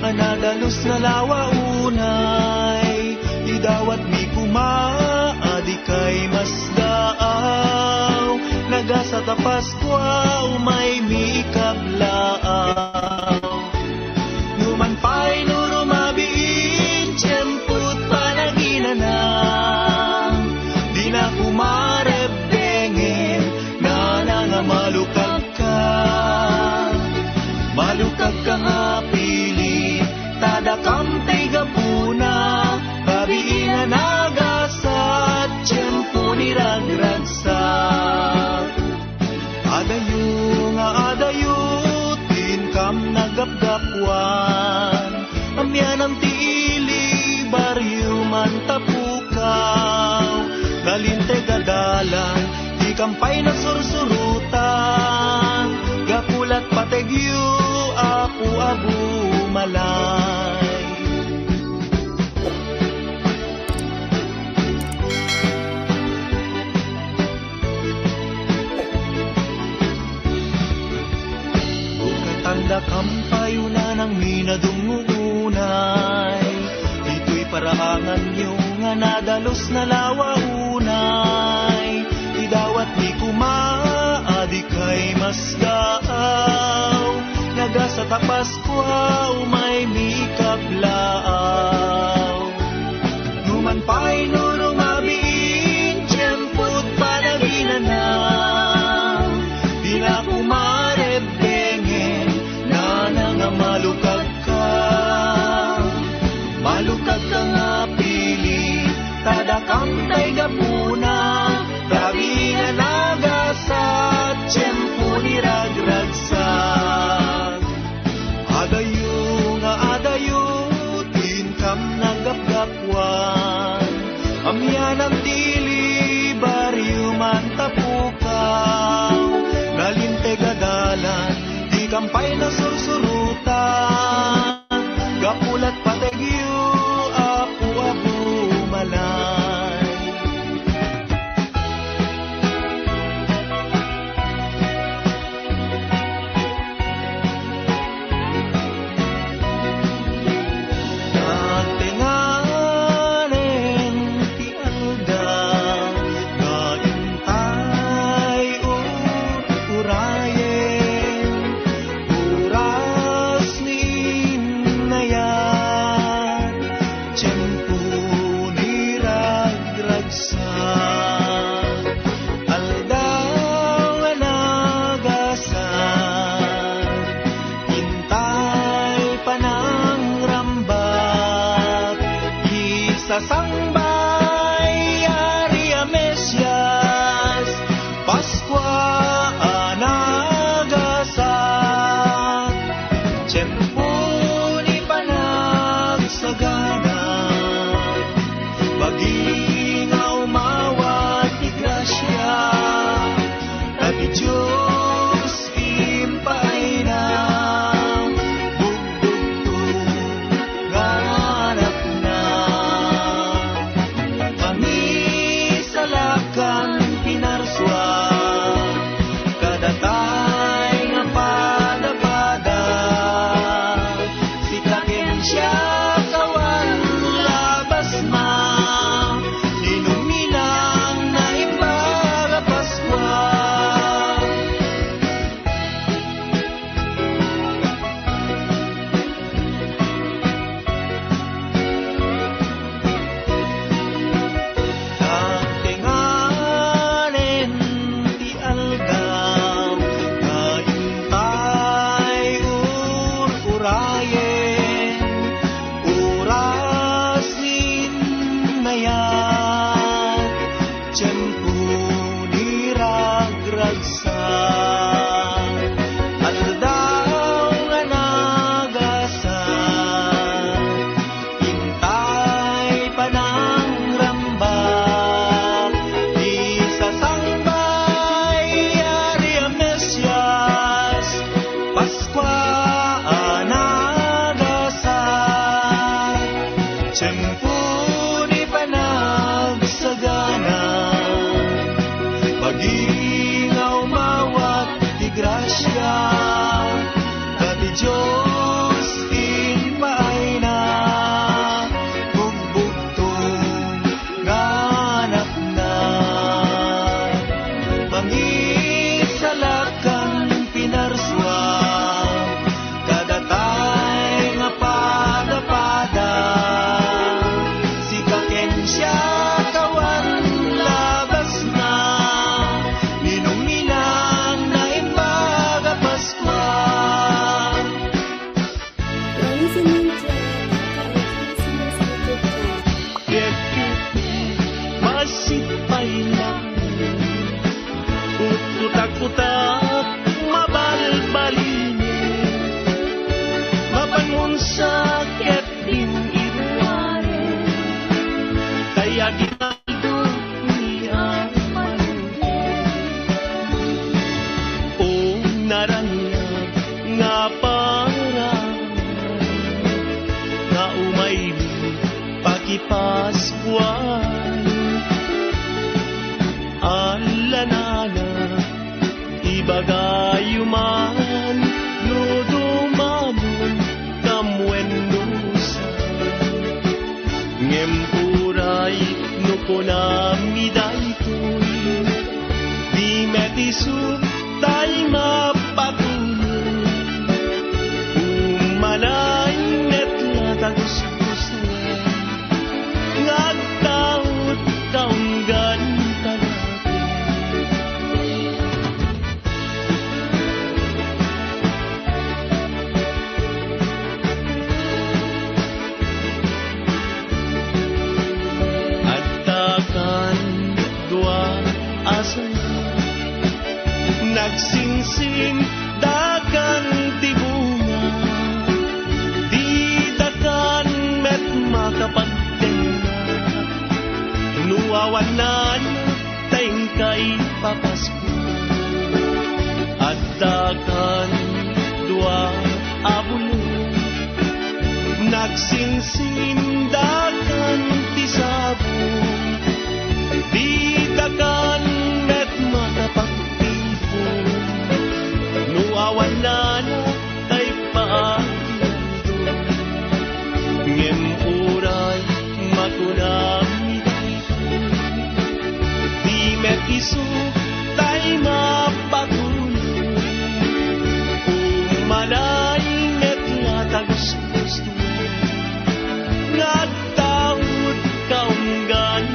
Anadalos na lawa unay idawat mi kuma adi kay mas daaw nagasa Nagasa ta Paskwa umay mi kablaaw. Numan pa'y nurumabiin, tiyemput panaginanang. Di na kumarebengin, na nga malukag ka. Malukag ka nga pili, tadakam tay gapuna. Babiin na nagasat, tiyempo ni ragragsak. Adayo nga adayo, tinkam nagapgapwan. Amyan ang tiili, baryo man tapukaw. Galinte gadalan, di kampay na sursurutan. Gakulat pategyo, apu abu malay. Tanda kampayo na ng minadungunay. Dito'y paraangan nyo nga nadalos na lawaunay. Idawat di kumaadi kay masdaaw. Nagasa ta Paskwa umay mi kablaaw. Numan pa'y nurumabiin, tiyemput panaginanaw. Di na kumarebengin, malukag ka. Malukag ka nga pili, tadakam tay gapuna. Grabe na nagasat, tiyempo ni ragragsak. Adayo putak mabalbalini mapangunsa ket din iduare kaya ginaldo ni ang o narangya nga para nga umayli pakipaskuan alanana ibagayuman no dumamon kamwendusa ngempuray no konami daytoy di metisu tay mapatuloy umanay netla tagusgusto ngagtaot kaunggan nagsinsin dakan tibunga di dakan met makapagtenga nuawanan tayong kay papasko at dakan dua abulo nagsinsin dakan tisabong di dakan met makapagtenga nuawanan tay paakindo ngem uray makunami di met isu tay mapatuloy umanay met latagusgusto nagtaod kaunggan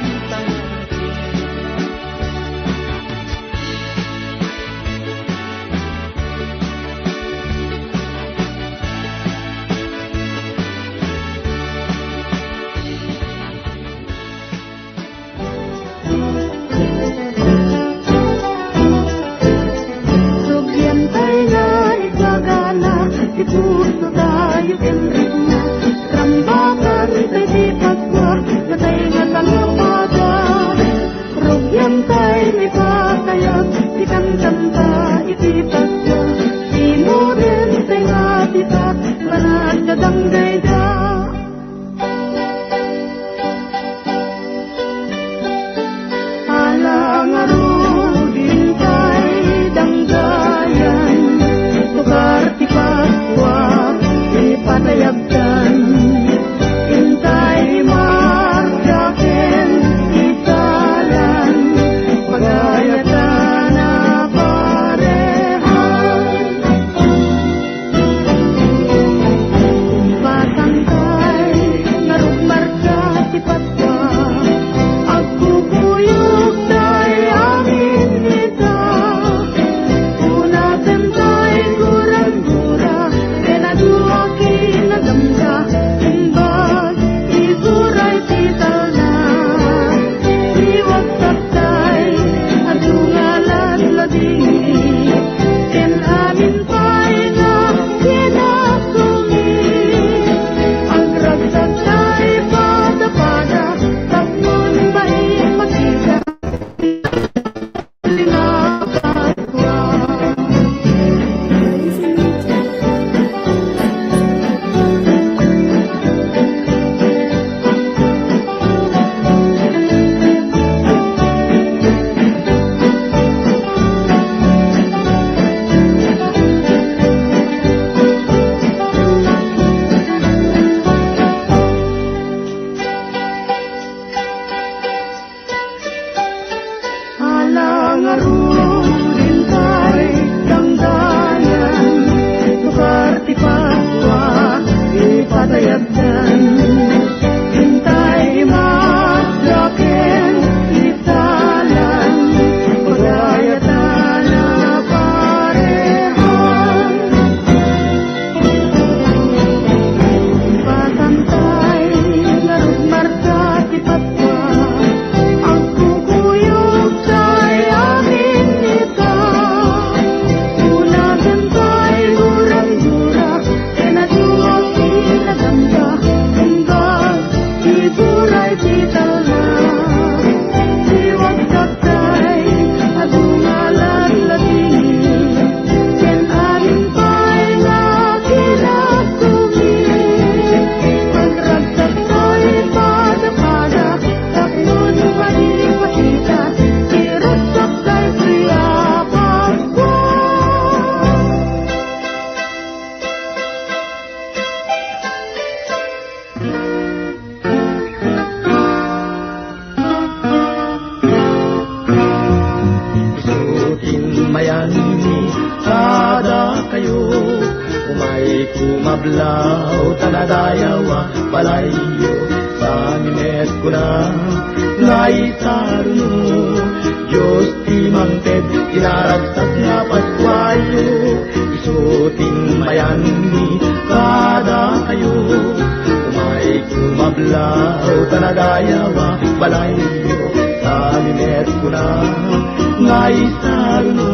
isutin mayani kada kayo umay kumablaw tanadayawa balayo sa minet ko na naisaruno Diyos ti mangted inaragsak nga Paskwayo isutin mayani kada kayo umay kumablaw tanadayawa balayo sa minet ko na naisaruno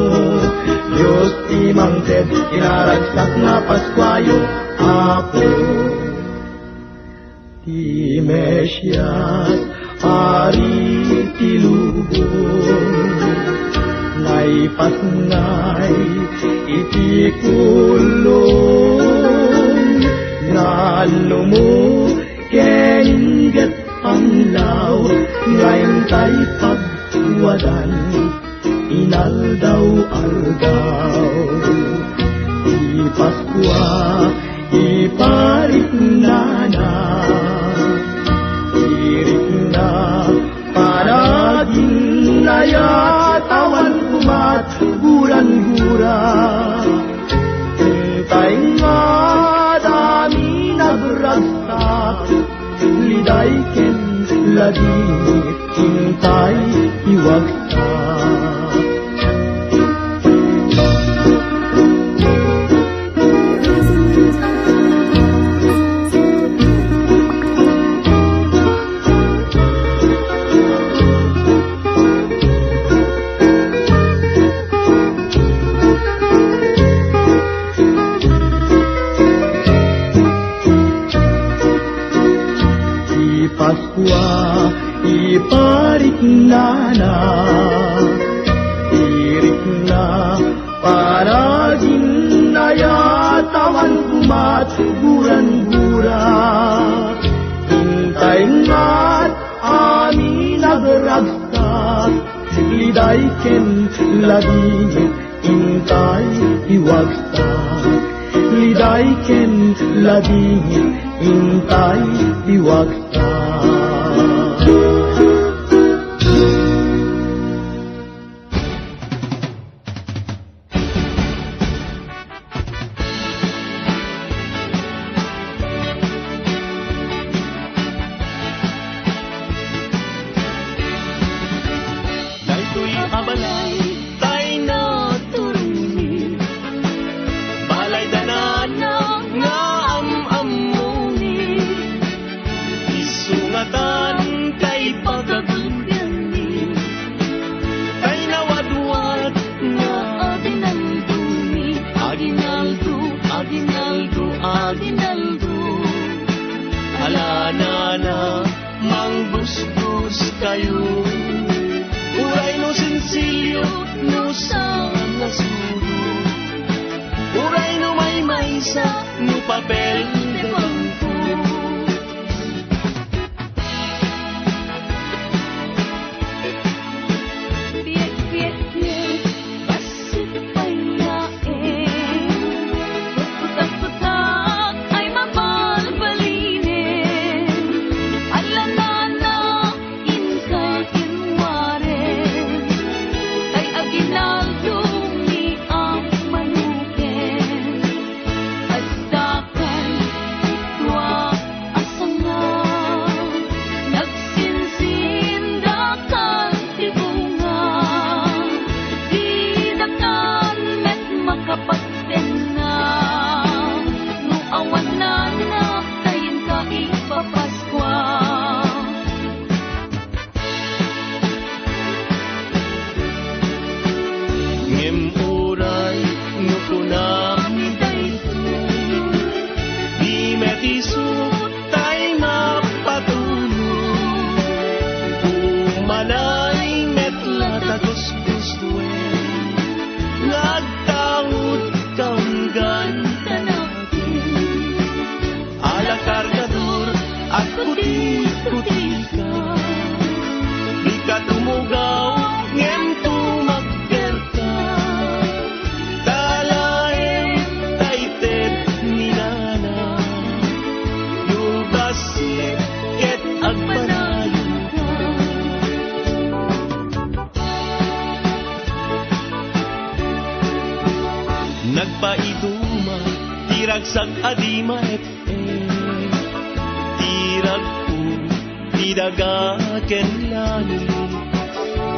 Diyos ti mangted inaragsak nga Paskwayo ako ti Mesyas ari ti lubong naipasngay iti kulong ngalo mo keningget panglaw ngayon tay pagwadan inaldaw-aldaw di Paskwa iparik na irik na paraging nayatawan kumat guran-gura hintay nga dami nagragsak liday ken lagi hintay iwagsak Paskwa iparik na irik na paragin nayatawan kumat guran-gura hintay nga't amin nagragsak liday ken lagi hintay iwagsak liday ken lagi hintay iwagsak Abalay, tay na turuni balay danana nga am-amuni isungatan kay pagagundani tay nawadwad nga aginalduni aginaldo aginaldo aginaldo alanana manggustos kayo uray no sensilyo no sang nasuro uray no may maysa no papel de bangko Nagpaiduma, tiragsak adima FM. Tirag ko, tidagaken langit.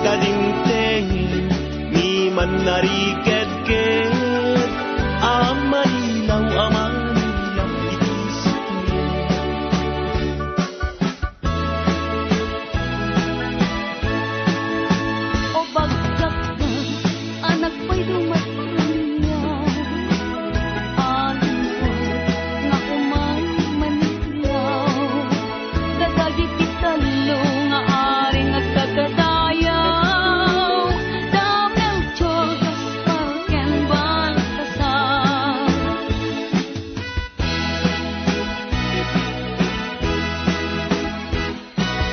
Kadingtengin, ni man nariked-ked. Amanilaw, itisip niya. O bagkat ka, anak ko'y dumating niya. Alipad nga umay manilaw. Dadagi kitalo nga aring agkagadayaw. Damel chogas palken baltasar.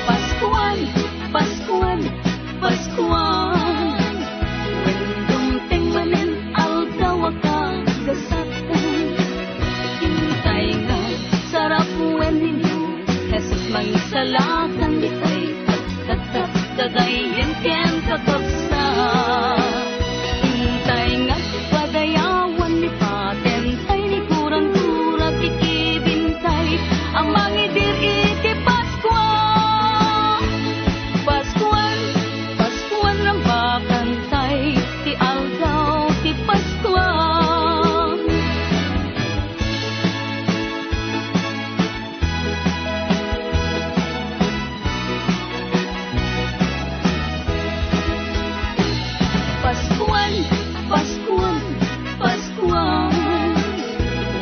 Paskuan, Paskuan, Paskuan. Dumteng manen aldaw kasatan. Hintay nga sarap wen ninyo. Jesus mangisalakan ditay at dadayin ken kakabsa. Hintay nga padayawan ni patentay ni kurang-kurang ikibintay. Ang mangidir iti Paskuan. Paskuan, Paskuan ng bakantay, ti aldaw, ti Paskuan. Paskuan, Paskuan, Paskuan.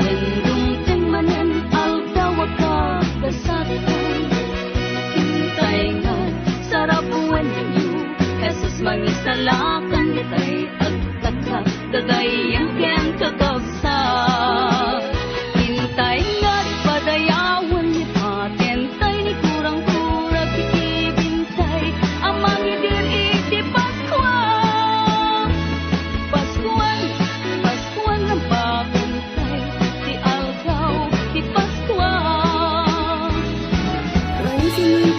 When dumteng manen aldaw kasatan. Hintay nga sarap wen ninyo. Jesus mangisalakan ditay agtakak dadayan ken kakabsa. Hintay nga padayawan ni patentay ni kurang-kurang ikibintay. Ang mangidir iti Paskuan. Paskuan, Paskuan ng bakantay, ti aldaw, ti Paskuan. 원신인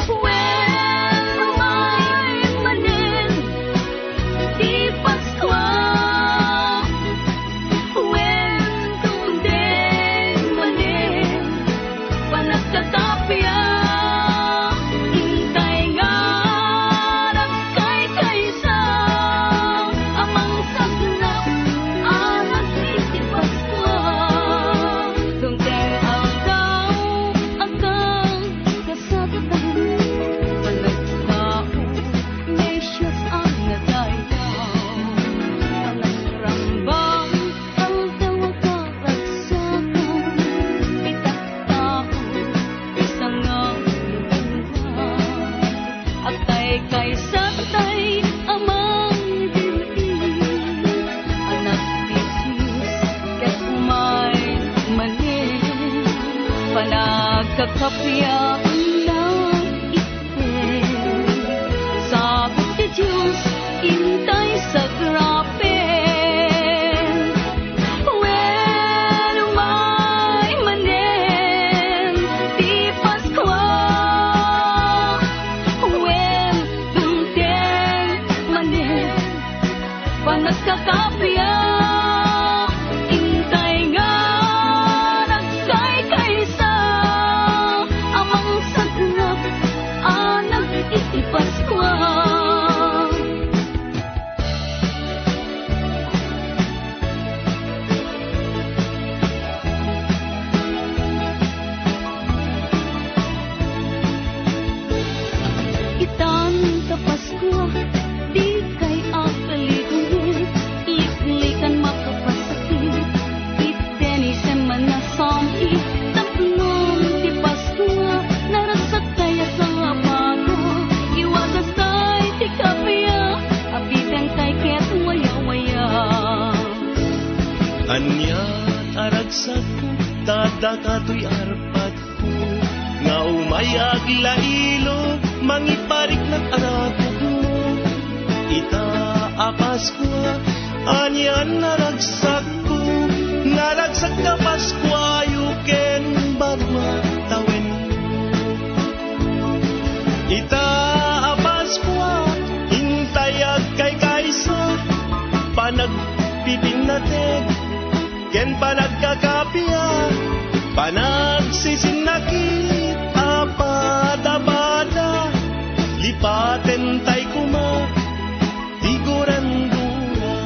When umay manen, ti Paskuan. When dumteng manen, panagkatapya. Hintay nga nagkay-kaysa. Amang sagnap, anak iti Paskuan. Dumteng aldaw, agkang kasagatan. Panagtao, Mesias ang nadayaw. Panangrambang, aldaw agkaragsakan. Bitak tao, isang nga lubuhan. Agtay kay sabtay, amang dilig. Anak ni Jesus, ket umay manin. Panagkakapya lang iten. Sabot ti Diyos, intay sa grapen. When umay manen, ti Paskuan. When dumteng manen, panagkakapya. Intay nga nagkay-kaysa. Amang sagnap, anak iti Paskuan. Itan ta Paskua, di kay apaligunin. Liklikan makapasakit, iteni semana samhi. Tapnon ti Paskua, narasak kaya sa apago. Iwagas tay ti kapya, abitang kay ket waya-waya. Anya aragsak ko, dadakato'y arpat ko. Nga umay aglailog, mangiparik ng arapot mo. Itaapas ko, anyan naragsak ko. Naragsak ka Paskwa, yuken bagma. ken panagkakapya, panagsisinakit, apada-bada, lipaten tay kuma, tiguran-dura.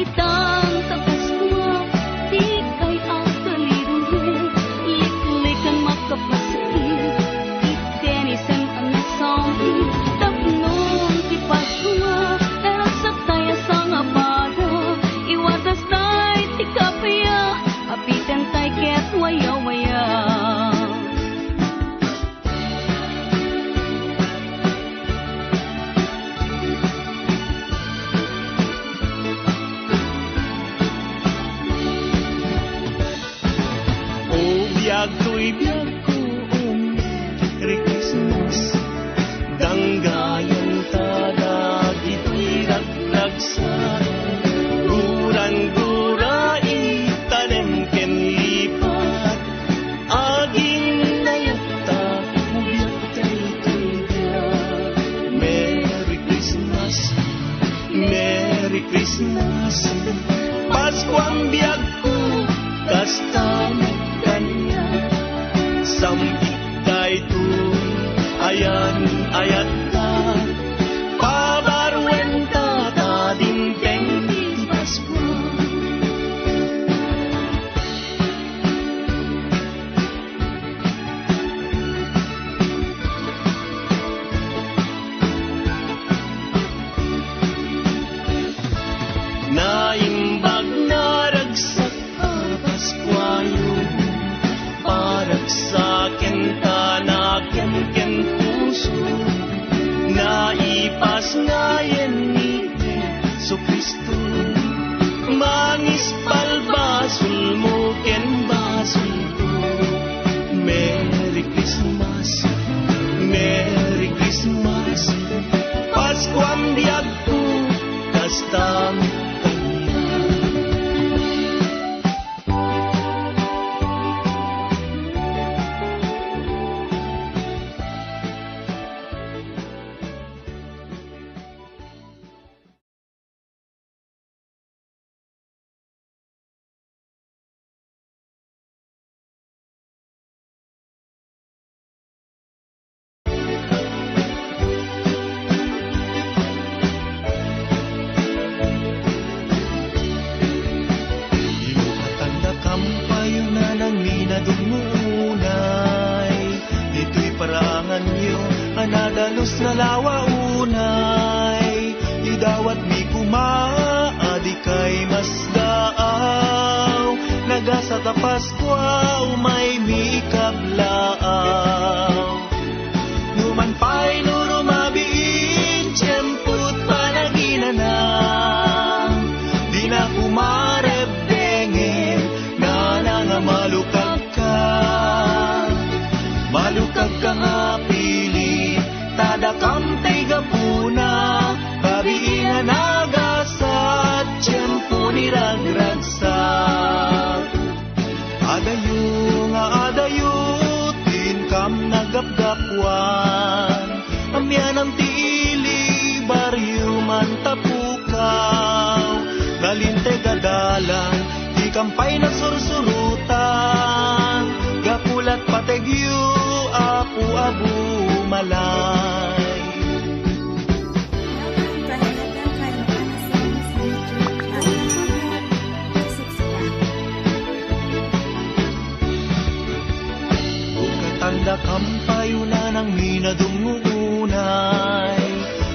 Itang tapas mo, di kay ang kalirungin, liklikan makapasakit, itenisem ang nasangin, tapnon tipas mo, erak sa taya sa ngabada, iwatas tay tikapaya, apitan tay ket waya-waya. Biyag ko, Merry Christmas. Danggayan tadag ito'y ragragsa. Guran-gura itanem ken lipat. Aging nayata, biyag tayo biyag. Merry Christmas, Merry Christmas. Paskuang biyag ko, kasta kanya. Sambit tayo to, ayan ka. Pabarwen ta, tadimpeng di Pasko. Naimbag na ragsak ka, Paskwayo. Parag sa akin tanagyan ken puso, naipas ngayon ni Jesu Kristo. Mangis palbasul mo ken basul ko. Merry Christmas, Merry Christmas. Pasko ang biyag ko, kastang nadalos na lawa unay, idawat mi kumaadi kay masdaaw, nagasa ta Paskwa umay mi kablaaw. Numan pa'y nurumabiin, tiyemput panaginanang, di na kumarebdengen, na nangamalukag ka, malukag ka nga pili, tadakam tay gapuna, babiina nagasat, tiyempo niragragsak. Adayo nga adayo, tinkam nagapgapwan, amyan ang tiili, baryo man tapukaw, galinte gadalan, di kampay na sursurutan, gapulat pategyo, apu-abu malay. Tanda kampayo na ng minadungunay,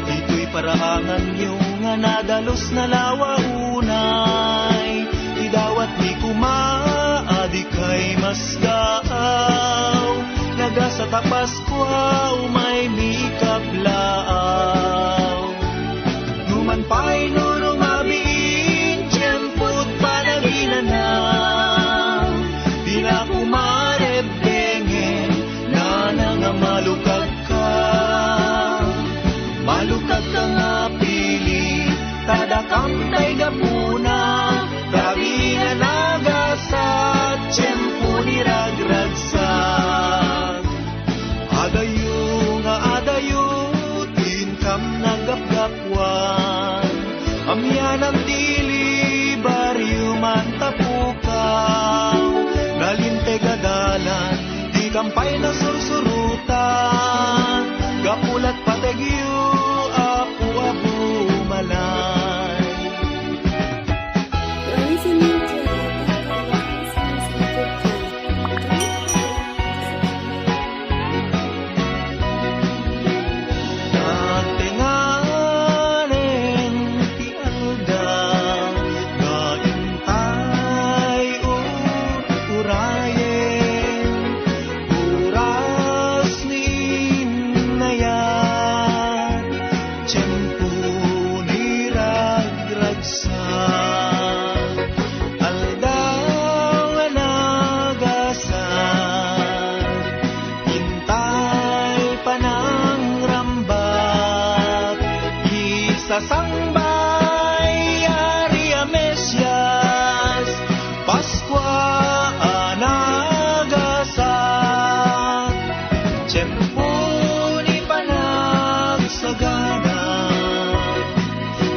ito'y paraangan nyo nga nadalos na lawa unay, idawat ni kumaadi kay masdaaw, nagasa ta Paskwa umay mi kablaaw. Numan pa'y nurumabiin, tiyemput panaginanaw, di na kumarebdengen, na nangamalukag ka, malukag ka nga pili, tadakam tay gapuna, gabi na nagasat, tiyempo niragragsak. Adayo nga urayen oras ni inayan tiyempo ni ragragsak aldaw nga nagasan hintay pa ng rambat isasangbay Aria Mesias Paskwa anagasat tiyempo ni panagsagana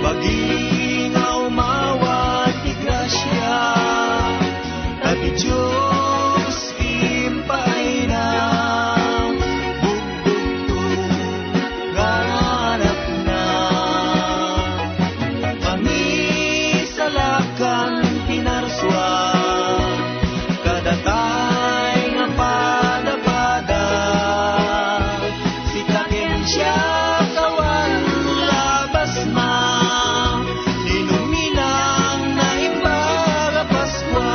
Magingaw mawat ni grasya Dati Diyos impay na Bugtugtog ganap na Mangisalakan pinarswa Kadatay nga pada-pada Sitakin siya kawan labas na Ninuminang na imbaga Paskwa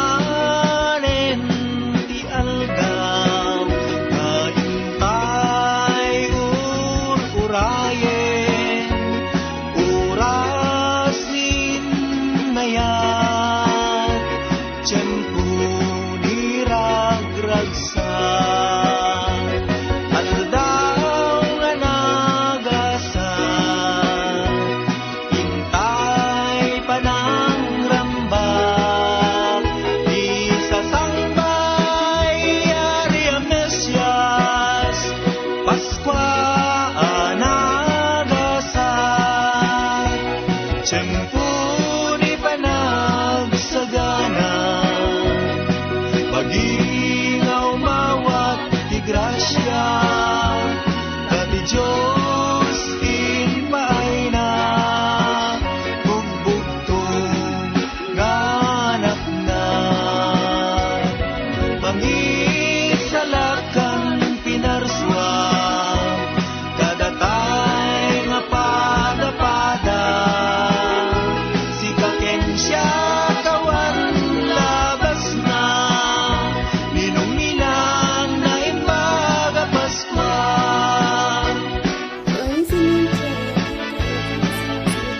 Katinganen ti algaw Kaintay urayen oras ninayat tiyempo ni ragragsak aldaw nga nagasan hintay pa ng rambak isasangbay Aria Mesias Paskwa anagasat tiyempo ni panagsagana Magingaw mawat ti grasya Dati Diyos impay na Bugbugtong ganap na Mangisalakan pinarswa Kadatay nga pada-pada Sikaken siya kawan labas na Ninuminang na imbaga Paskwa Listening to YouTube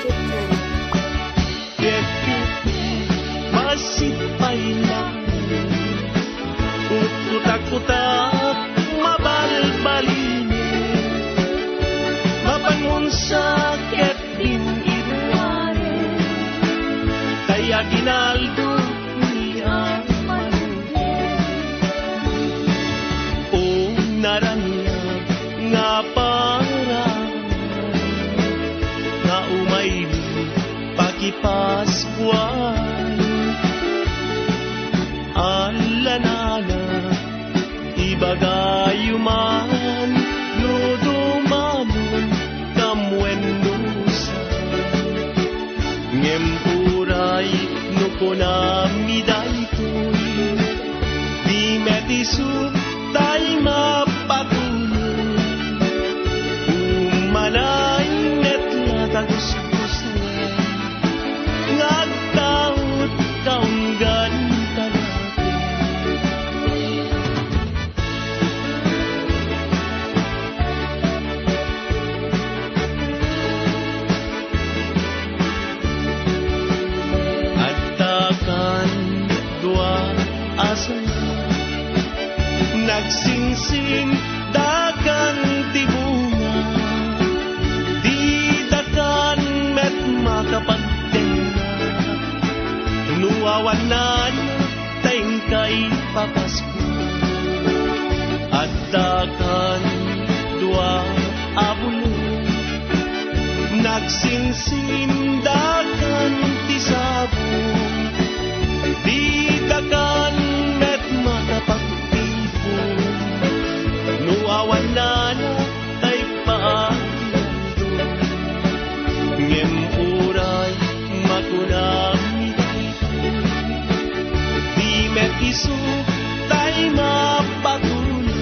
channel. Masipay lang Utak-utak mabalbalin Mapangunsak din ibuwanin Kaya ginaldo niya O naranyag nga parang Nga umayli pakipaskuan Alanana ibagayuman Nudumanon kamwendusa Ngempuray nukonami daytoy Di metisu tay mapatuloy Umanay netla tagus-gus na Ngagtaot kaunggan Nagsingsing dagang tibunga Di dagan met makapagtenga Nuawanan tayong kay papasko At dagan dua abulo Nagsingsing dagang tisabong Di dagan met makapagtenga Nuawanan ay paagyan Ngem uray makunami Di met isu tay mapatuloy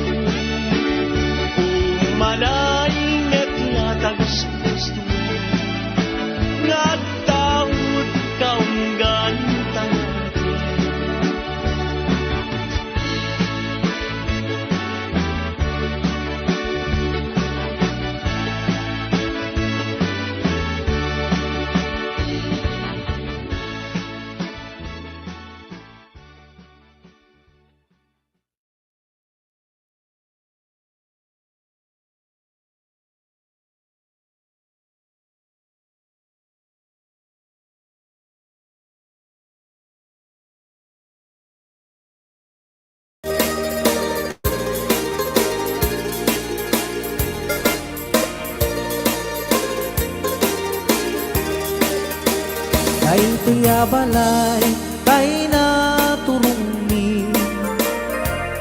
balay kay naturumi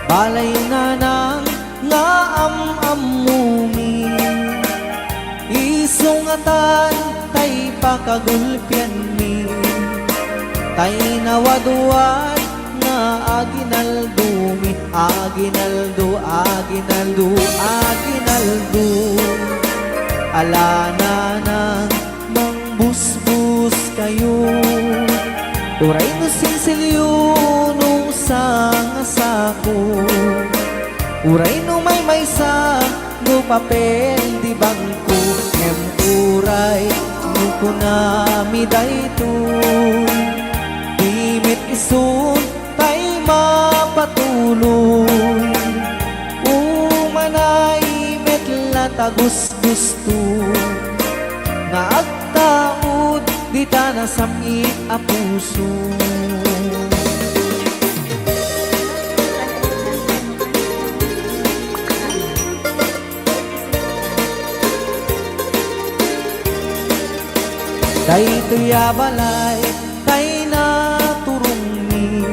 balay na nang nga amumi isungatan tay pakagulpian mi tay nawaduan nga aginaldumi aginaldo alana nang mangbusbus kayo uray no sinsilyo no sangasako uray no may sa no papel di bangko em uray no kunami daytoy dimit isun tay mapatuloy umanay metla tagus gusto nga agtaod di ta nasamit a puso daytoy balay kay naturumi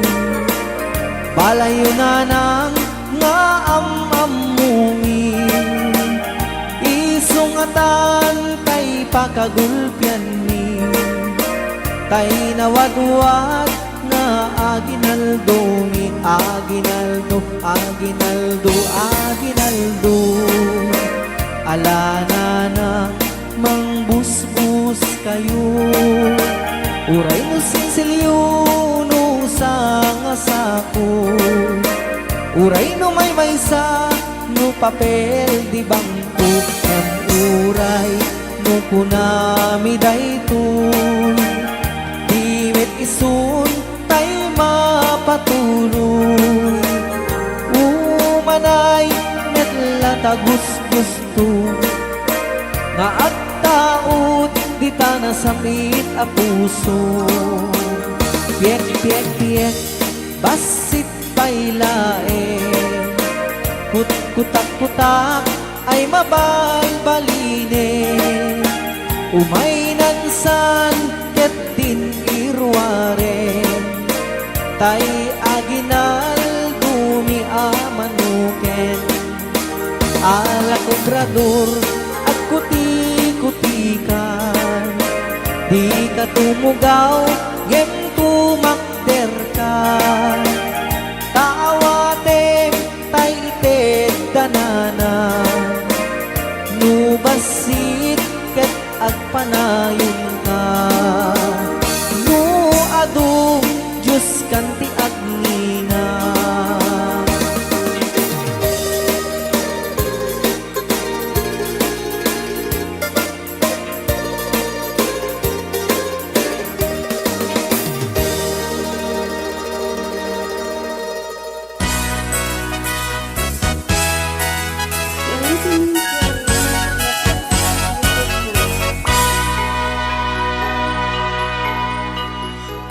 balayo na nang nga amumi isungatan tay pakagulpian ni tay nawadwad nga aginaldo alana na mangbusbus kayo uray no sinsilyo no sangasako uray no may sa no papel di bangko em uray no kunami daytoy dimit isun tay mapatuloy umanay metla tagus gusto nga agtaod di ta nasamit a puso piek basit pailae kutak ay mabalbaline umay nansan ket din irwaren tay aginal dumi amanuken ala obrador at kuti-kutikan di ka tumugaw ngem tumakder ka taawatem tay ited danana nubasit ket agpanayon ka nu adu Diyos kanti agnina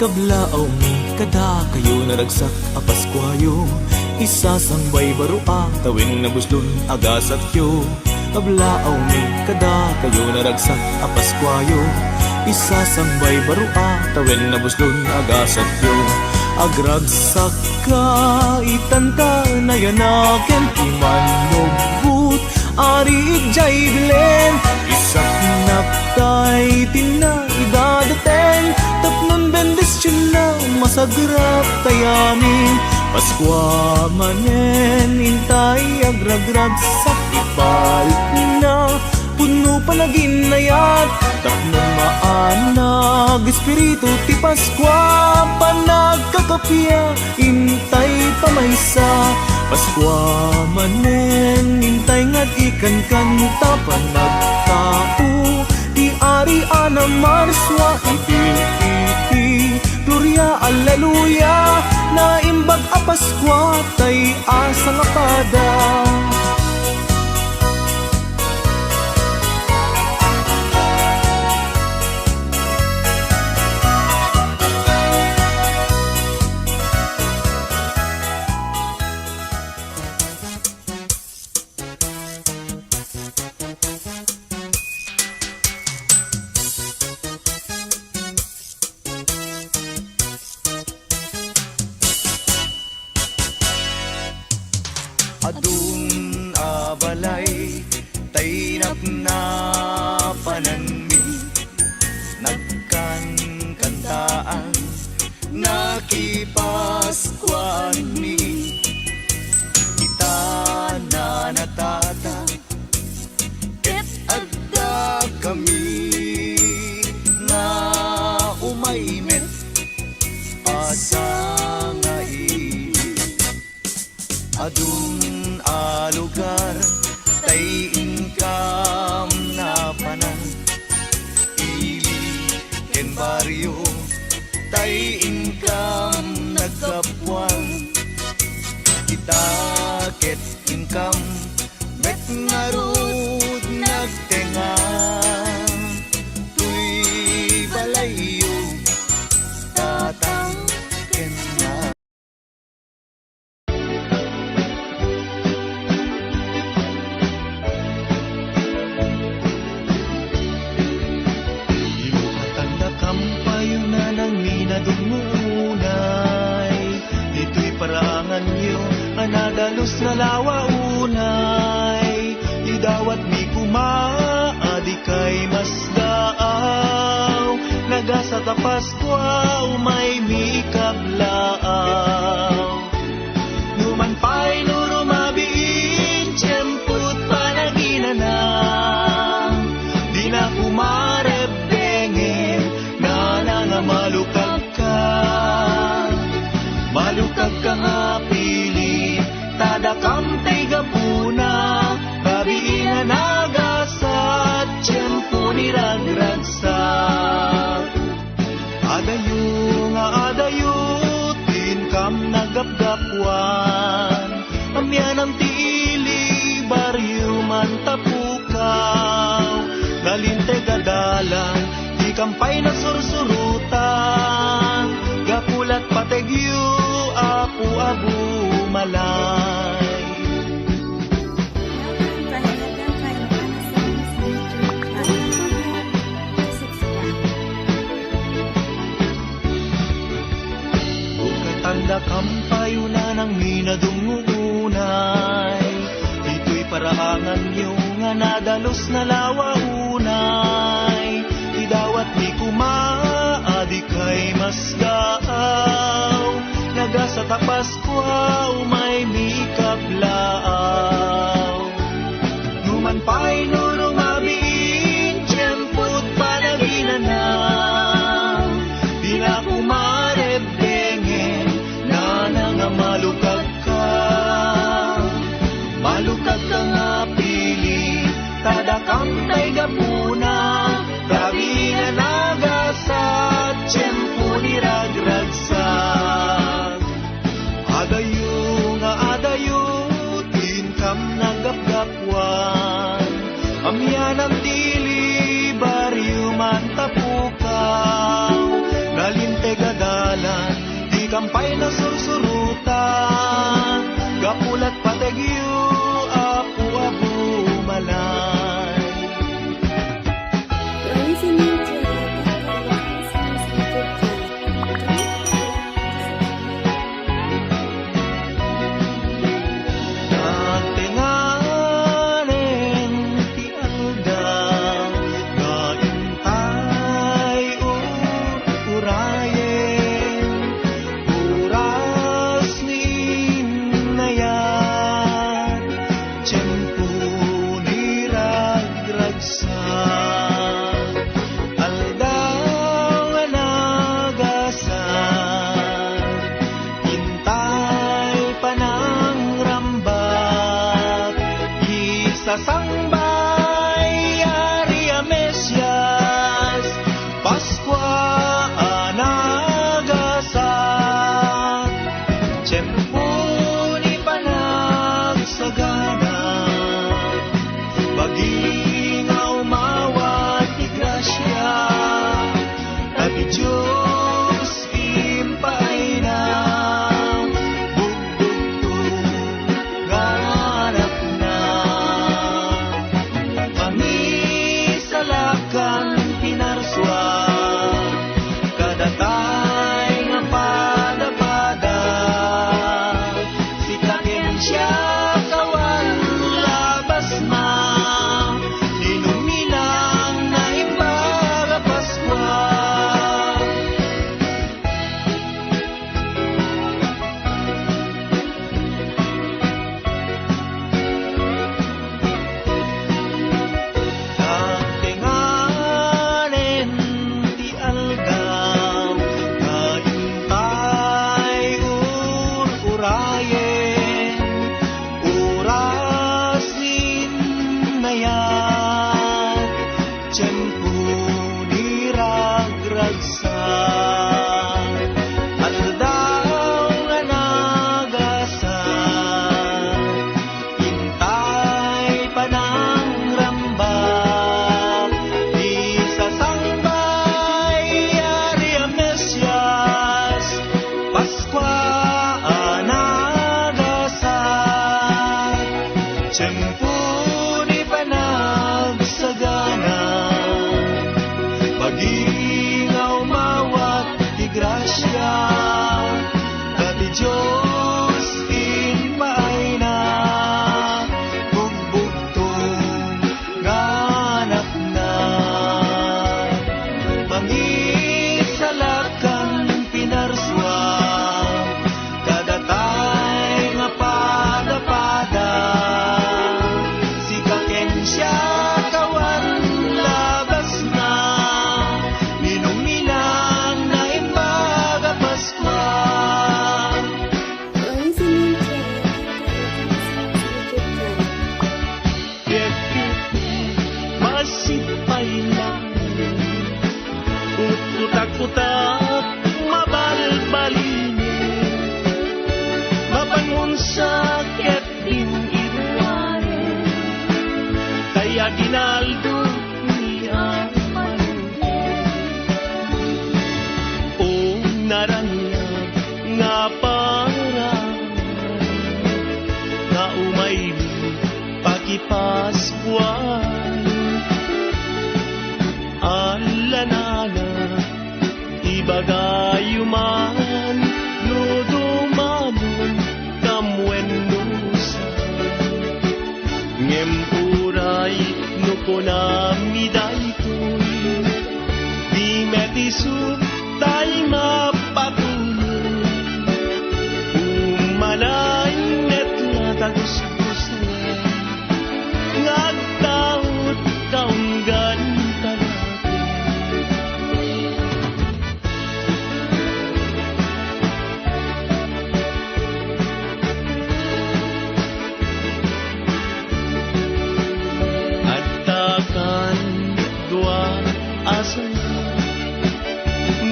Kablaaw mi kada kayo naragsak a Paskwayo isasangbay barua tawin na buslon agasat yo Kablaaw mi kada kayo naragsak a Paskwayo isasangbay barua tawin na buslon agasat yo agragsak ka itanta na yanaken imanugbut ari jay bilen isak naptay tinaidadaten tapnon bendisyon na masagrap tayamin Paskwa manen intay agragrag sa ibalik na puno panaginayat tapnon maanag espiritu ti Paskwa panagkakapya intay pamaysa Paskwa manen intay nga ikan kanta panagtao di ari ana marswa iti gloria alleluia na imbag a Paskwa tay asa nga pada adun abalay tainap na pananmi nagkan kantaan nakipaskuan mi kita na natata ket adda kami nga umaymet asa nga adun alugar tay income na panan ili ken baryo tay income nagkapuan kita ket income met ngarud nagtenga tuy balayo tatang ken na Ilukatanda kampayo na nang minadungunay dito'y parangan nyo anadalos na lawa unay idawat mi kumaadi kay mas daaw nagasa tapas kwaw may mi kablaaw numan pa'y nurumabiin tiyemput panaginanang di na kumarebdengen na nangamalukag ka nga pilit tadakam tay gapuna kabiina nagasat tiyempo ni ragragsak adayo nga adayo tinkam nagapgapwan amyan ang tiili baryo man tapukaw galinte gadalan di kampay na sursurutan gapulat pategyo aku abu malay Bukatanda kampayo na ng minadungunay dito'y paraangan nyo nga nadalos na lawa unay idawat ni kumaadi kay mas daaw nagasa tapas kwaw may mikablaaw numan pa'y nurumabiin tiyemput panaginanaw di na kumarebdengen na nangamalukag ka nga pili tadakam tay gapuna gabi na nagasat tiyempo ni ragragsak adayo nga adayo tinkam nagapgapwan amyan ang dili baryo man tapukaw nalinte gadalan di kampay na sursurutan gapulat pategyo aku abu malay You're listening to Local Songs YouTube channel. Natenganen ti alda gaintay urayen uras ni nayan tiyempo ni ragragsak aldaw nga nagasat intay panang rambat isasangbay ari a Mesyas Paskwa anagasat tiyempo ni panagsagana bagi nga umawat ni grasya at Diyos impay na bugdugtong ganap na mayat tiyempo ni ragragsak aldaw nga nagasak intay pa ng rambak di sasambay ari ang Mesyas Paskwa nagasak tiyempo ni panagsagana pagingaw mawat ti grasya dati Diyos inpaay na bugbugtong nganak na mangisalakan pinarswa kadatay nga pada-pada si kakensya kawan labas na ninong-ninang na imbaga Paskwa Listening to YouTube channel. masipay lang utak-utak mabalbalin mapangun sakit din iwan kaya ginaldo niya o narangyan nga para nga umay pakipaskuan alanana ibagayuman no dumanon kamwennusa ngempuray no konami daytoy di metisu tay mapatuloy umanay net na tagus-gus ngagtaot kaunggan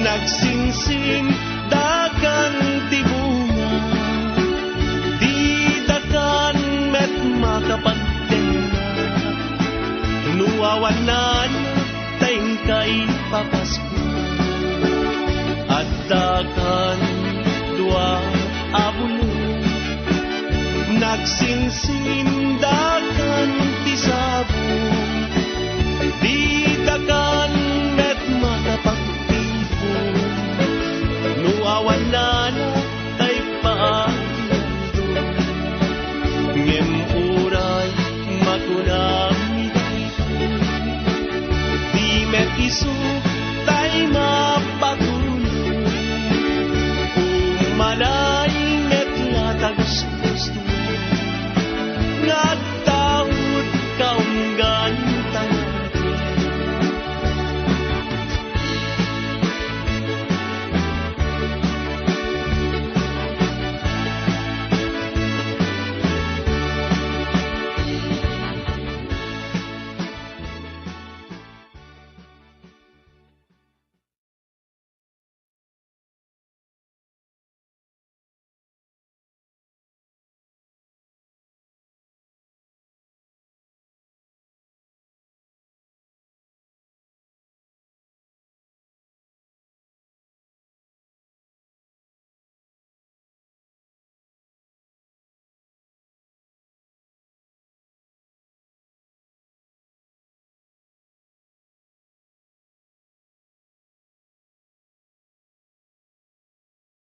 nagsingsing dakan tibunga di dakan met makapagtenga nuwawanan tayngkay papasko at dakan dua abulo nagsingsing dakan tisabong di dakan met makapagtipon nuawanan tay paagdo ngemuray makunami di met isu